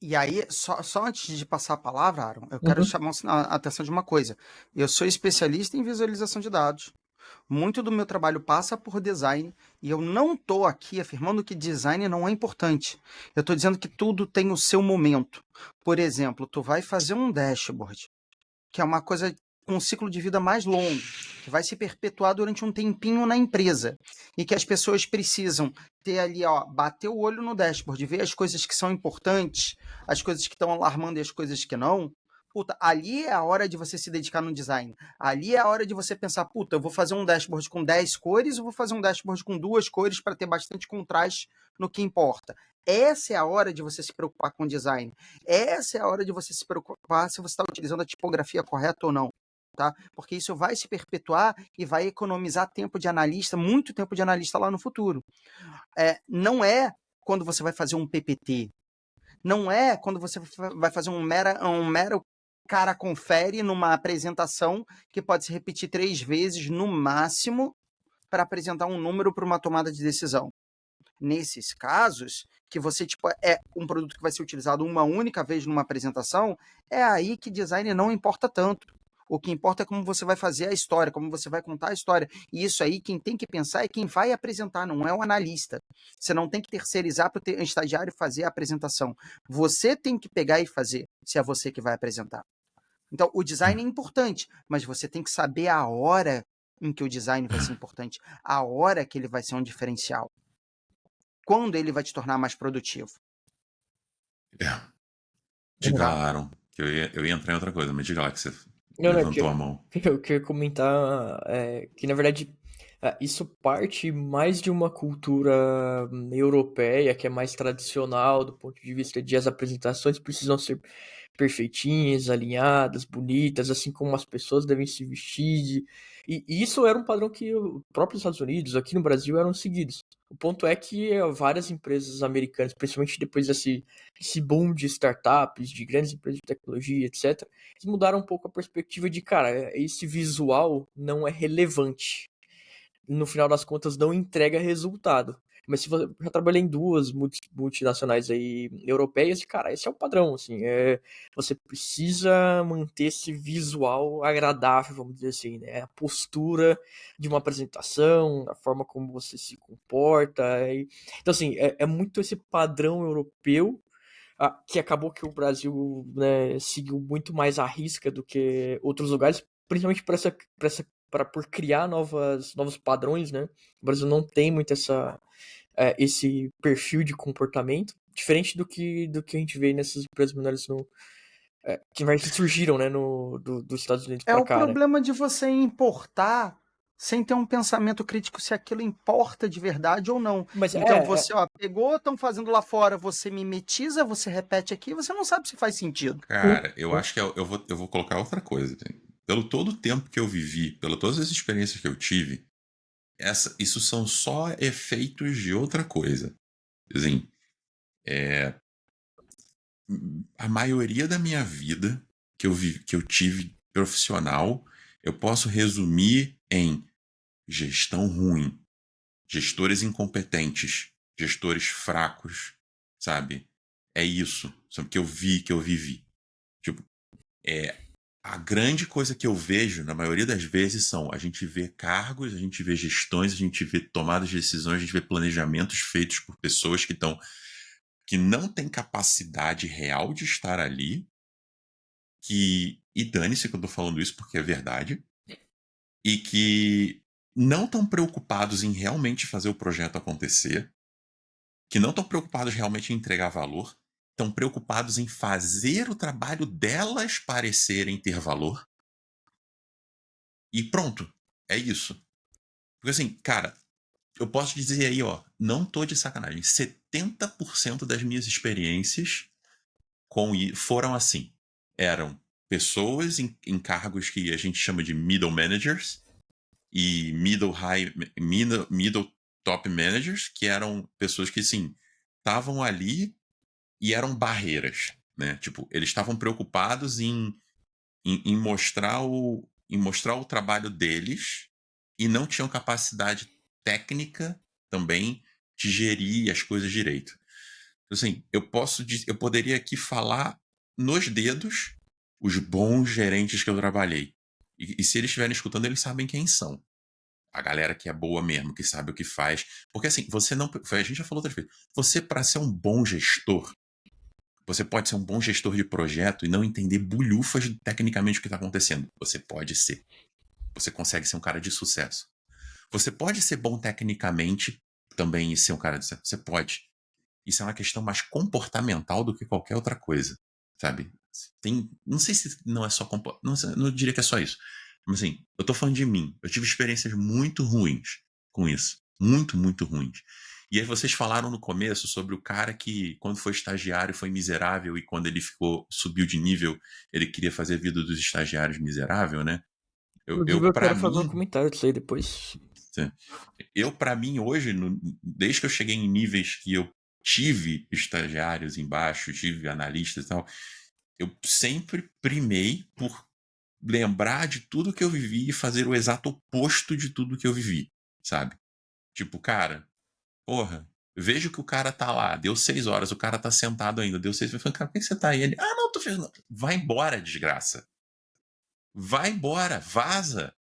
E aí, só antes de passar a palavra, Aaron, eu quero Uhum. chamar a atenção de uma coisa. Eu sou especialista em visualização de dados. Muito do meu trabalho passa por design e eu não estou aqui afirmando que design não é importante. Eu estou dizendo que tudo tem o seu momento. Por exemplo, tu vai fazer um dashboard, que é uma coisa com um ciclo de vida mais longo, que vai se perpetuar durante um tempinho na empresa e que as pessoas precisam ter ali, ó, bater o olho no dashboard, ver as coisas que são importantes, as coisas que estão alarmando e as coisas que não. Puta, ali é a hora de você se dedicar no design. Ali é a hora de você pensar, puta, eu vou fazer um dashboard com 10 cores, ou vou fazer um dashboard com 2 cores para ter bastante contraste no que importa. Essa é a hora de você se preocupar com o design. Essa é a hora de você se preocupar se você está utilizando a tipografia correta ou não. Tá? Porque isso vai se perpetuar e vai economizar tempo de analista, muito tempo de analista lá no futuro. Não é quando você vai fazer um PPT, não é quando você vai fazer um mero cara confere numa apresentação que pode se repetir 3 vezes no máximo, para apresentar um número para uma tomada de decisão. Nesses casos, que você tipo, é um produto que vai ser utilizado uma única vez numa apresentação, é aí que design não importa tanto. O que importa é como você vai fazer a história, como você vai contar a história. E isso aí, quem tem que pensar é quem vai apresentar, não é o analista. Você não tem que terceirizar para o estagiário fazer a apresentação. Você tem que pegar e fazer, se é você que vai apresentar. Então, o design é importante, mas você tem que saber a hora em que o design vai ser importante, a hora que ele vai ser um diferencial, quando ele vai te tornar mais produtivo. É. Diga Tá? lá, Aaron, que eu ia entrar em outra coisa, mas diga lá que você Não, levantou a mão. eu queria comentar que, na verdade, isso parte mais de uma cultura europeia, que é mais tradicional do ponto de vista de as apresentações precisam ser perfeitinhas, alinhadas, bonitas, assim como as pessoas devem se vestir. E isso era um padrão que os próprios Estados Unidos, aqui no Brasil, eram seguidos. O ponto é que várias empresas americanas, principalmente depois desse boom de startups, de grandes empresas de tecnologia, etc., eles mudaram um pouco a perspectiva de, cara, esse visual não é relevante. No final das contas, não entrega resultado. Mas se você já trabalhei em duas multinacionais aí europeias, e, cara, esse é o padrão, assim, você precisa manter esse visual agradável, vamos dizer assim, né? A postura de uma apresentação, a forma como você se comporta. Então, assim, é muito esse padrão europeu que acabou que o Brasil, né, seguiu muito mais à risca do que outros lugares, principalmente por criar novos padrões, né? O Brasil não tem muito esse perfil de comportamento, diferente do que a gente vê nessas empresas menores que surgiram, né, dos Estados Unidos É para o cá, né? problema de você importar sem ter um pensamento crítico se aquilo importa de verdade ou não. Mas Então você, pegou, estão fazendo lá fora, você mimetiza, você repete aqui, você não sabe se faz sentido. Cara, eu acho que eu vou colocar outra coisa. Pelo todo o tempo que eu vivi, pelas todas as experiências que eu tive, isso são só efeitos de outra coisa. Assim, a maioria da minha vida que eu tive profissional, eu posso resumir em gestão ruim, gestores incompetentes, gestores fracos, sabe? É isso, sabe, que eu vivi. Tipo, a grande coisa que eu vejo, na maioria das vezes, a gente vê cargos, a gente vê gestões, a gente vê tomadas de decisões, a gente vê planejamentos feitos por pessoas que não têm capacidade real de estar ali, e dane-se que eu tô falando isso porque é verdade, e que não estão preocupados em realmente fazer o projeto acontecer, que não estão preocupados realmente em entregar valor, estão preocupados em fazer o trabalho delas parecerem ter valor. E pronto, é isso. Porque assim, cara, eu posso dizer aí, ó, não tô de sacanagem, 70% das minhas experiências foram assim. Eram pessoas em cargos que a gente chama de middle managers e middle top managers, que eram pessoas que, assim, estavam ali e eram barreiras, né? Tipo, eles estavam preocupados em mostrar o trabalho deles e não tinham capacidade técnica também de gerir as coisas direito. Assim, eu poderia aqui falar nos dedos os bons gerentes que eu trabalhei. E se eles estiverem escutando, eles sabem quem são. A galera que é boa mesmo, que sabe o que faz. Porque assim, você não. A gente já falou outras vezes. Você, para ser um bom gestor, você pode ser um bom gestor de projeto e não entender bulhufas tecnicamente o que está acontecendo. Você pode ser. Você consegue ser um cara de sucesso. Você pode ser bom tecnicamente também e ser um cara de sucesso. Você pode. Isso é uma questão mais comportamental do que qualquer outra coisa, sabe? Não sei se não é só não diria que é só isso. Mas assim, eu tô falando de mim. Eu tive experiências muito ruins com isso. Muito, muito ruins. E aí vocês falaram no começo sobre o cara que, quando foi estagiário, foi miserável e quando ele subiu de nível, ele queria fazer a vida dos estagiários miserável, né? Inclusive, eu Para quero fazer um mim, comentário disso aí depois. para mim hoje, desde que eu cheguei em níveis que eu tive estagiários embaixo, tive analistas e tal, eu sempre primei por lembrar de tudo que eu vivi e fazer o exato oposto de tudo que eu vivi. sabe? Tipo, cara, porra, vejo que o cara tá lá, deu 6 horas, o cara tá sentado ainda, deu 6 horas, eu falei, cara, por que você tá aí? Ele, não, tô fazendo. Vai embora, desgraça. Vai embora, vaza,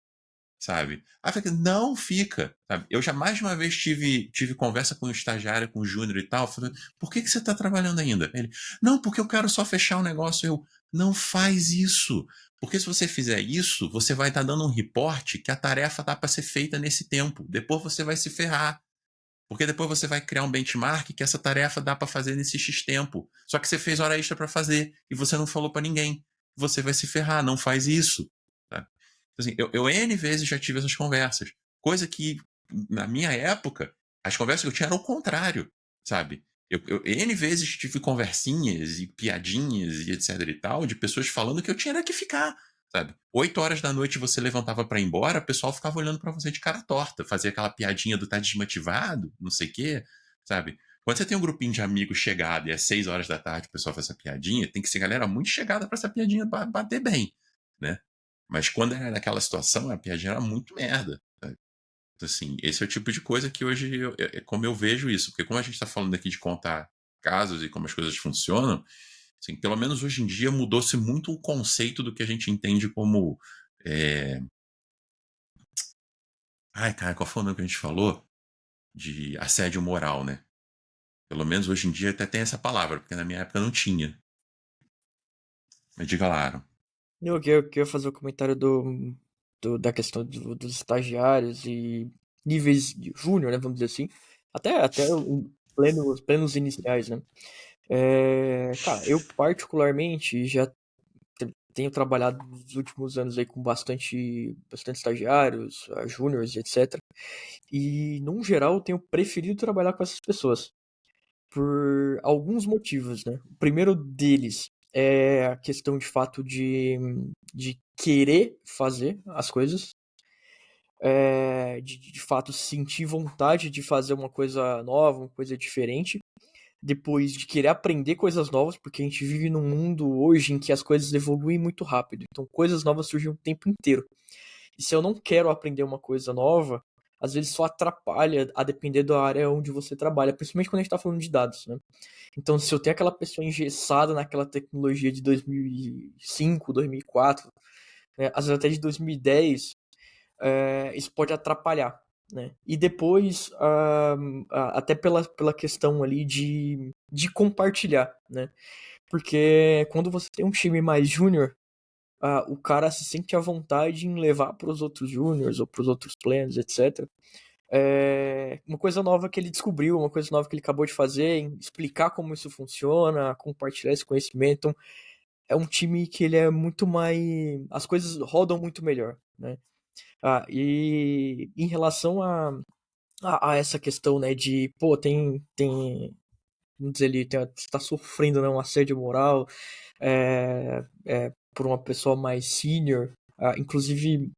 sabe? Aí eu falei, não fica, sabe? Eu já mais de uma vez tive conversa com o estagiário, com o júnior e tal, falei, por que você tá trabalhando ainda? Ele, não, porque eu quero só fechar o negócio. Eu, não faz isso. Porque se você fizer isso, você vai estar dando um reporte que a tarefa tá para ser feita nesse tempo. Depois você vai se ferrar. Porque depois você vai criar um benchmark que essa tarefa dá para fazer nesse X tempo. Só que você fez hora extra para fazer e você não falou para ninguém. Você vai se ferrar, não faz isso. Tá? Assim, eu N vezes já tive essas conversas. Coisa que, na minha época, as conversas que eu tinha eram o contrário, sabe? Eu N vezes tive conversinhas e piadinhas e etc e tal, de pessoas falando que eu tinha que ficar, sabe? 8 horas da noite você levantava para ir embora, o pessoal ficava olhando para você de cara torta, fazia aquela piadinha do tá desmotivado, não sei o quê, sabe? Quando você tem um grupinho de amigos chegado e às 6 horas da tarde o pessoal faz essa piadinha, tem que ser galera muito chegada para essa piadinha bater bem, né? Mas quando era naquela situação, a piadinha era muito merda, sabe? Então, assim, esse é o tipo de coisa que hoje, como eu vejo isso, porque como a gente está falando aqui de contar casos e como as coisas funcionam, assim, pelo menos hoje em dia mudou-se muito o conceito do que a gente entende como. é, Ai, cara, qual foi o nome que a gente falou? De assédio moral, né? Pelo menos hoje em dia até tem essa palavra, porque na minha época não tinha. Mas diga lá, Aaron. Eu queria fazer o comentário da questão dos estagiários e níveis de júnior, né, vamos dizer assim. Até plenos iniciais, né? Cara, eu particularmente já tenho trabalhado nos últimos anos aí com bastante estagiários, júniores, etc. E, num geral, eu tenho preferido trabalhar com essas pessoas por alguns motivos, né? O primeiro deles é a questão de fato de querer fazer as coisas, de fato sentir vontade de fazer uma coisa nova, uma coisa diferente, depois de querer aprender coisas novas, porque a gente vive num mundo hoje em que as coisas evoluem muito rápido, então coisas novas surgem o tempo inteiro. E se eu não quero aprender uma coisa nova, às vezes só atrapalha a depender da área onde você trabalha, principalmente quando a gente está falando de dados, né? Então, se eu tenho aquela pessoa engessada naquela tecnologia de 2005, 2004, né, às vezes até de 2010, isso pode atrapalhar, né? E depois, até pela questão ali de compartilhar, né? Porque quando você tem um time mais júnior, o cara se sente à vontade em levar para os outros júniors ou para os outros planos, etc. Uma coisa nova que ele descobriu, uma coisa nova que ele acabou de fazer, em explicar como isso funciona, compartilhar esse conhecimento. Então, é um time que ele é muito mais. As coisas rodam muito melhor, né? E em relação a essa questão, né, de, pô, vamos dizer, ele está sofrendo, né, um assédio moral por uma pessoa mais senior. Inclusive,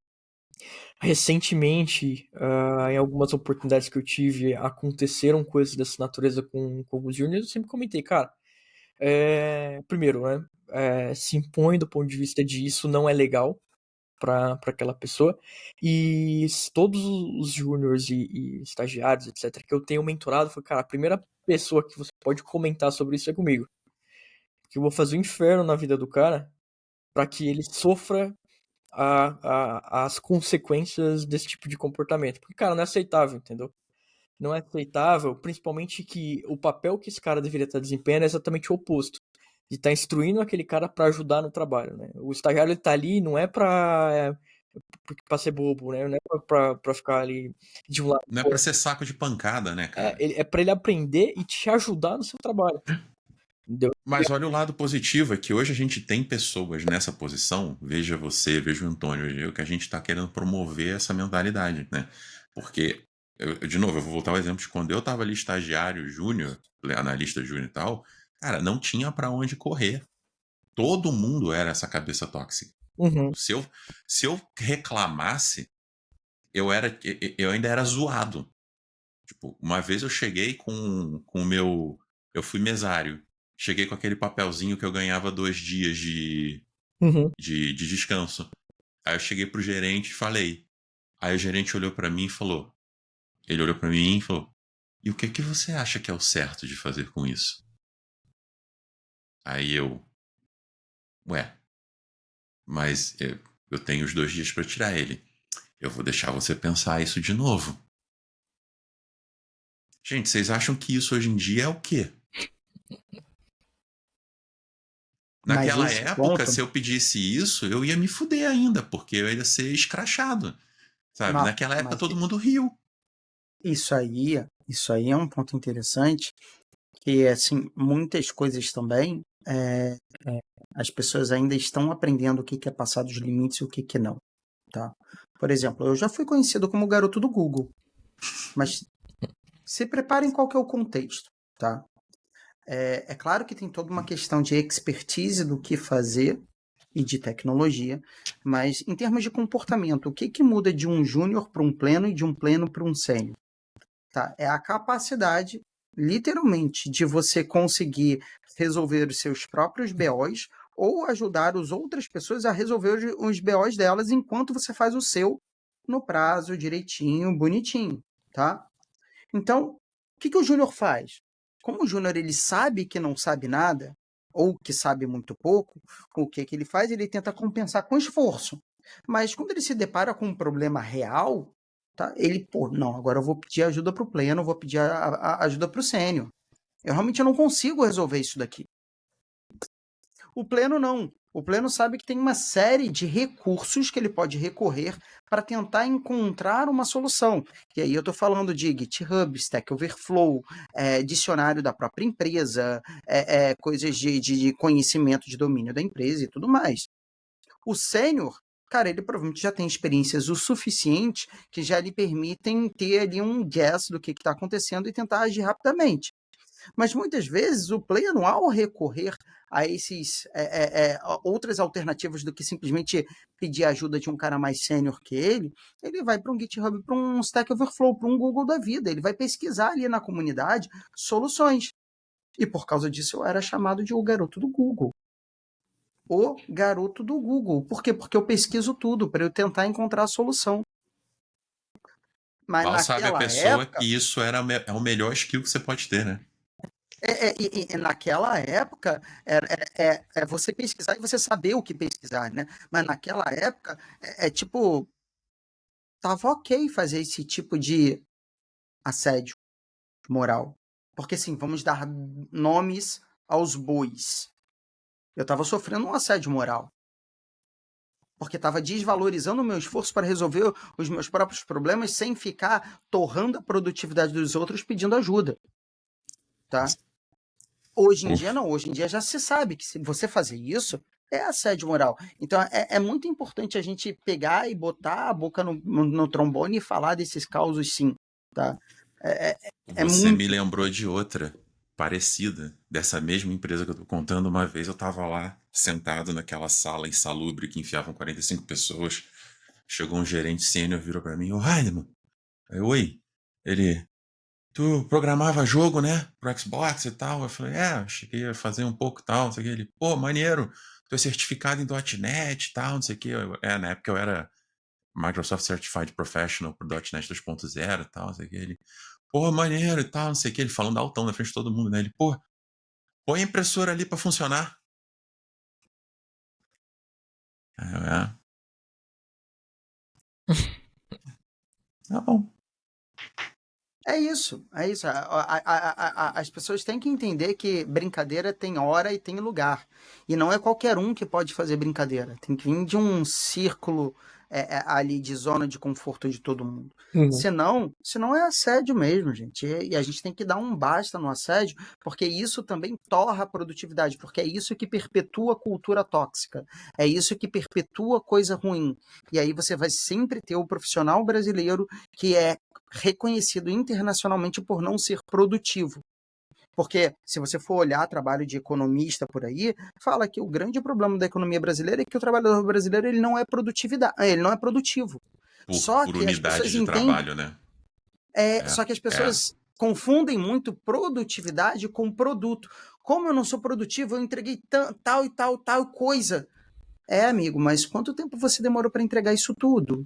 recentemente, em algumas oportunidades que eu tive, aconteceram coisas dessa natureza com alguns juniors. Eu sempre comentei, cara, primeiro, né, se impõe do ponto de vista de isso não é legal para aquela pessoa, e todos os júniors e estagiários, etc., que eu tenho mentorado, foi, cara, a primeira pessoa que você pode comentar sobre isso é comigo, porque eu vou fazer o inferno na vida do cara para que ele sofra as consequências desse tipo de comportamento. Porque, cara, não é aceitável, entendeu? Não é aceitável, principalmente que o papel que esse cara deveria estar desempenhando é exatamente o oposto. De estar instruindo aquele cara para ajudar no trabalho, né? O estagiário, ele tá ali não é para ser bobo, né? Não é pra ficar ali de um lado. Não é pra ser saco de pancada, né, cara? É para ele aprender e te ajudar no seu trabalho. Entendeu? Mas olha o lado positivo, é que hoje a gente tem pessoas nessa posição, veja você, veja o Antônio, eu, que a gente está querendo promover essa mentalidade, né? Porque, de novo, eu vou voltar ao exemplo de quando eu estava ali estagiário júnior, analista júnior e tal, cara, não tinha para onde correr. Todo mundo era essa cabeça tóxica. Uhum. Se eu reclamasse, eu ainda era zoado. Tipo, uma vez eu cheguei com o meu. Eu fui mesário. Cheguei com aquele papelzinho que eu ganhava 2 dias Uhum. de descanso. Aí eu cheguei pro gerente e falei. Aí o gerente olhou pra mim e falou: Ele olhou para mim e falou: "E o que que você acha que é o certo de fazer com isso?" Aí eu: "Ué, mas eu tenho os 2 dias para tirar ele. Eu vou deixar você pensar isso de novo." Gente, vocês acham que isso hoje em dia é o quê? Mas Naquela esse época, ponto, se eu pedisse isso, eu ia me fuder ainda, porque eu ia ser escrachado, sabe? não, Naquela época mas todo mundo riu. isso aí é um ponto interessante, que assim, muitas coisas também, é, as pessoas ainda estão aprendendo o que que é passar dos limites e o que que não, tá? Por exemplo, eu já fui conhecido como o garoto do Google, mas se preparem qual que é o contexto, tá? É claro que tem toda uma questão de expertise do que fazer e de tecnologia, mas em termos de comportamento, o que que muda de um júnior para um pleno e de um pleno para um sênior? Tá? É a capacidade, literalmente, de você conseguir resolver os seus próprios BOs ou ajudar as outras pessoas a resolver os BOs delas enquanto você faz o seu no prazo, direitinho, bonitinho, tá? Então, o que que o júnior faz? Como o júnior ele sabe que não sabe nada, ou que sabe muito pouco, o que que ele faz? Ele tenta compensar com esforço. Mas quando ele se depara com um problema real, tá? Ele, pô, não, agora eu vou pedir ajuda para o pleno, vou pedir ajuda para o sênior. Eu realmente não consigo resolver isso daqui. O pleno não. O pleno sabe que tem uma série de recursos que ele pode recorrer para tentar encontrar uma solução. E aí eu estou falando de GitHub, Stack Overflow, dicionário da própria empresa, coisas de conhecimento de domínio da empresa e tudo mais. O sênior, cara, ele provavelmente já tem experiências o suficiente que já lhe permitem ter ali um guess do que está acontecendo e tentar agir rapidamente. Mas muitas vezes o pleno, ao recorrer a esses outras alternativas do que simplesmente pedir ajuda de um cara mais sênior que ele vai para um GitHub, para um Stack Overflow, para um Google da vida. Ele vai pesquisar ali na comunidade soluções. E por causa disso eu era chamado de o garoto do Google. O garoto do Google. Por quê? Porque eu pesquiso tudo para eu tentar encontrar a solução. Mas Mal sabe a naquela pessoa época, que isso é o melhor skill que você pode ter, né? naquela época, é você pesquisar e você saber o que pesquisar, né? Mas naquela época, tipo, tava ok fazer esse tipo de assédio moral. Porque, assim, vamos dar nomes aos bois. Eu tava sofrendo um assédio moral. Porque tava desvalorizando o meu esforço para resolver os meus próprios problemas sem ficar torrando a produtividade dos outros pedindo ajuda, tá? Hoje em dia, Uf. não. Hoje em dia já se sabe que se você fazer isso, é assédio moral. Então, é muito importante a gente pegar e botar a boca no trombone e falar desses causos, sim. Tá? É, é, é Você me muito. lembrou de outra parecida, dessa mesma empresa que eu tô contando. Uma vez eu tava lá, sentado naquela sala insalubre que enfiavam 45 pessoas. Chegou um gerente sênior, virou pra mim: "Ô, Heinemann." Aí, oi. Ele: "Tu programava jogo, né? Pro Xbox e tal?" Eu falei: "É, cheguei a fazer um pouco e tal, não sei o que." Ele: "Pô, maneiro. Tu é certificado em .NET e tal, não sei o que." Na época eu era Microsoft Certified Professional pro .NET 2.0 e tal, não sei o que. Ele: "Pô, maneiro e tal, não sei o que." Ele falando altão na frente de todo mundo, né? Ele: "Pô, põe a impressora ali pra funcionar." Aí eu: "Tá bom." É isso, é isso. As pessoas têm que entender que brincadeira tem hora e tem lugar. E não é qualquer um que pode fazer brincadeira. Tem que vir de um círculo ali de zona de conforto de todo mundo. Uhum. Senão é assédio mesmo, gente. E a gente tem que dar um basta no assédio, porque isso também torra a produtividade, porque é isso que perpetua a cultura tóxica. É isso que perpetua coisa ruim. E aí você vai sempre ter o profissional brasileiro que é reconhecido internacionalmente por não ser produtivo. Porque se você for olhar trabalho de economista por aí, fala que o grande problema da economia brasileira é que o trabalhador brasileiro ele não é produtividade, ele não é produtivo. Só Por que as unidade pessoas de entendem, trabalho, né? só que as É. pessoas confundem muito produtividade com produto. Como eu não sou produtivo, eu entreguei tal e tal coisa. Amigo, mas quanto tempo você demorou para entregar isso tudo?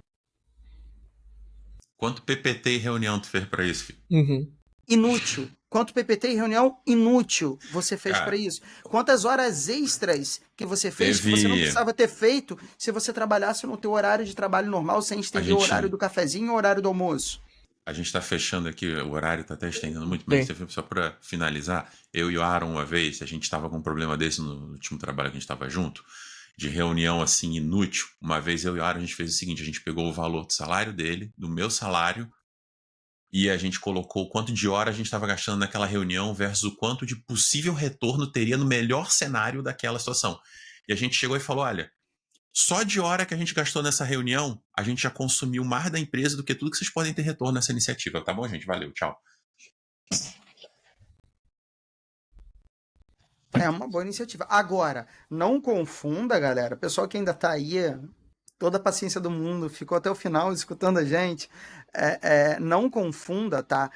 Quanto PPT e reunião tu fez pra isso, filho? Uhum. Inútil. Quanto PPT e reunião inútil você fez Cara, para isso? Quantas horas extras que você fez que você não teve. precisava ter feito se você trabalhasse no teu horário de trabalho normal sem A estender o horário gente. do cafezinho e o horário do almoço? A gente tá fechando aqui, o horário tá até estendendo muito, mas Tem. só pra finalizar, eu e o Aaron, uma vez, a gente tava com um problema desse no último trabalho que a gente tava junto, de reunião assim inútil. Uma vez eu e o Aaron, a gente fez o seguinte: a gente pegou o valor do salário dele, do meu salário, e a gente colocou o quanto de hora a gente estava gastando naquela reunião versus o quanto de possível retorno teria no melhor cenário daquela situação. E a gente chegou e falou: olha, só de hora que a gente gastou nessa reunião, a gente já consumiu mais da empresa do que tudo que vocês podem ter retorno nessa iniciativa. Tá bom, gente? Valeu, tchau. É uma boa iniciativa. Agora, não confunda, galera, o pessoal que ainda tá aí, toda a paciência do mundo, ficou até o final escutando a gente, não confunda, tá?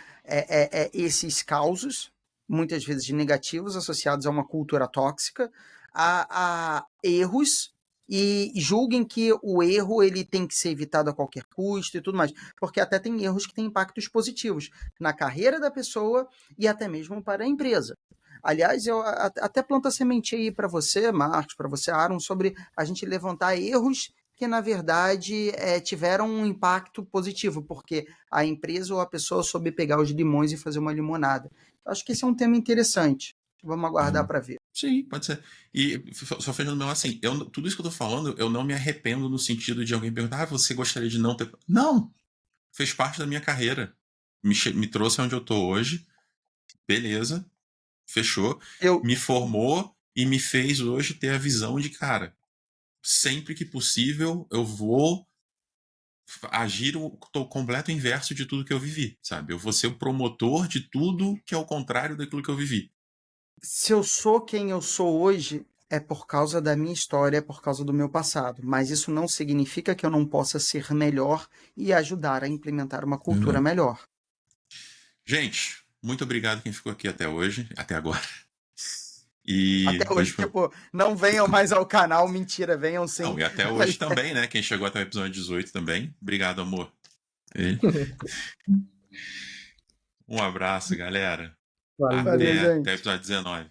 Esses causos, muitas vezes negativos, associados a uma cultura tóxica, a erros, e julguem que o erro ele tem que ser evitado a qualquer custo e tudo mais, porque até tem erros que têm impactos positivos na carreira da pessoa e até mesmo para a empresa. Aliás, eu até planto a sementinha aí para você, Marcos, para você, Aaron, sobre a gente levantar erros que, na verdade, tiveram um impacto positivo, porque a empresa ou a pessoa soube pegar os limões e fazer uma limonada. Acho que esse é um tema interessante. Vamos aguardar para ver. Sim, pode ser. E só fechando meu assim, tudo isso que eu tô falando, eu não me arrependo no sentido de alguém perguntar: você gostaria de não ter. Não! Fez parte da minha carreira. Me trouxe onde eu tô hoje. Beleza. Fechou. Eu, Me formou e me fez hoje ter a visão de, cara, sempre que possível eu vou agir o completo inverso de tudo que eu vivi, sabe? Eu vou ser o promotor de tudo que é o contrário daquilo que eu vivi. Se eu sou quem eu sou hoje, é por causa da minha história, é por causa do meu passado. Mas isso não significa que eu não possa ser melhor e ajudar a implementar uma cultura melhor. Gente, muito obrigado quem ficou aqui até hoje, até agora. E Até hoje, tipo, não venham mais ao canal, mentira, venham sim. não, e até hoje também, né? Quem chegou até o episódio 18 também. Obrigado, amor. E um abraço, galera. Valeu. Valeu, Até o gente. episódio 19.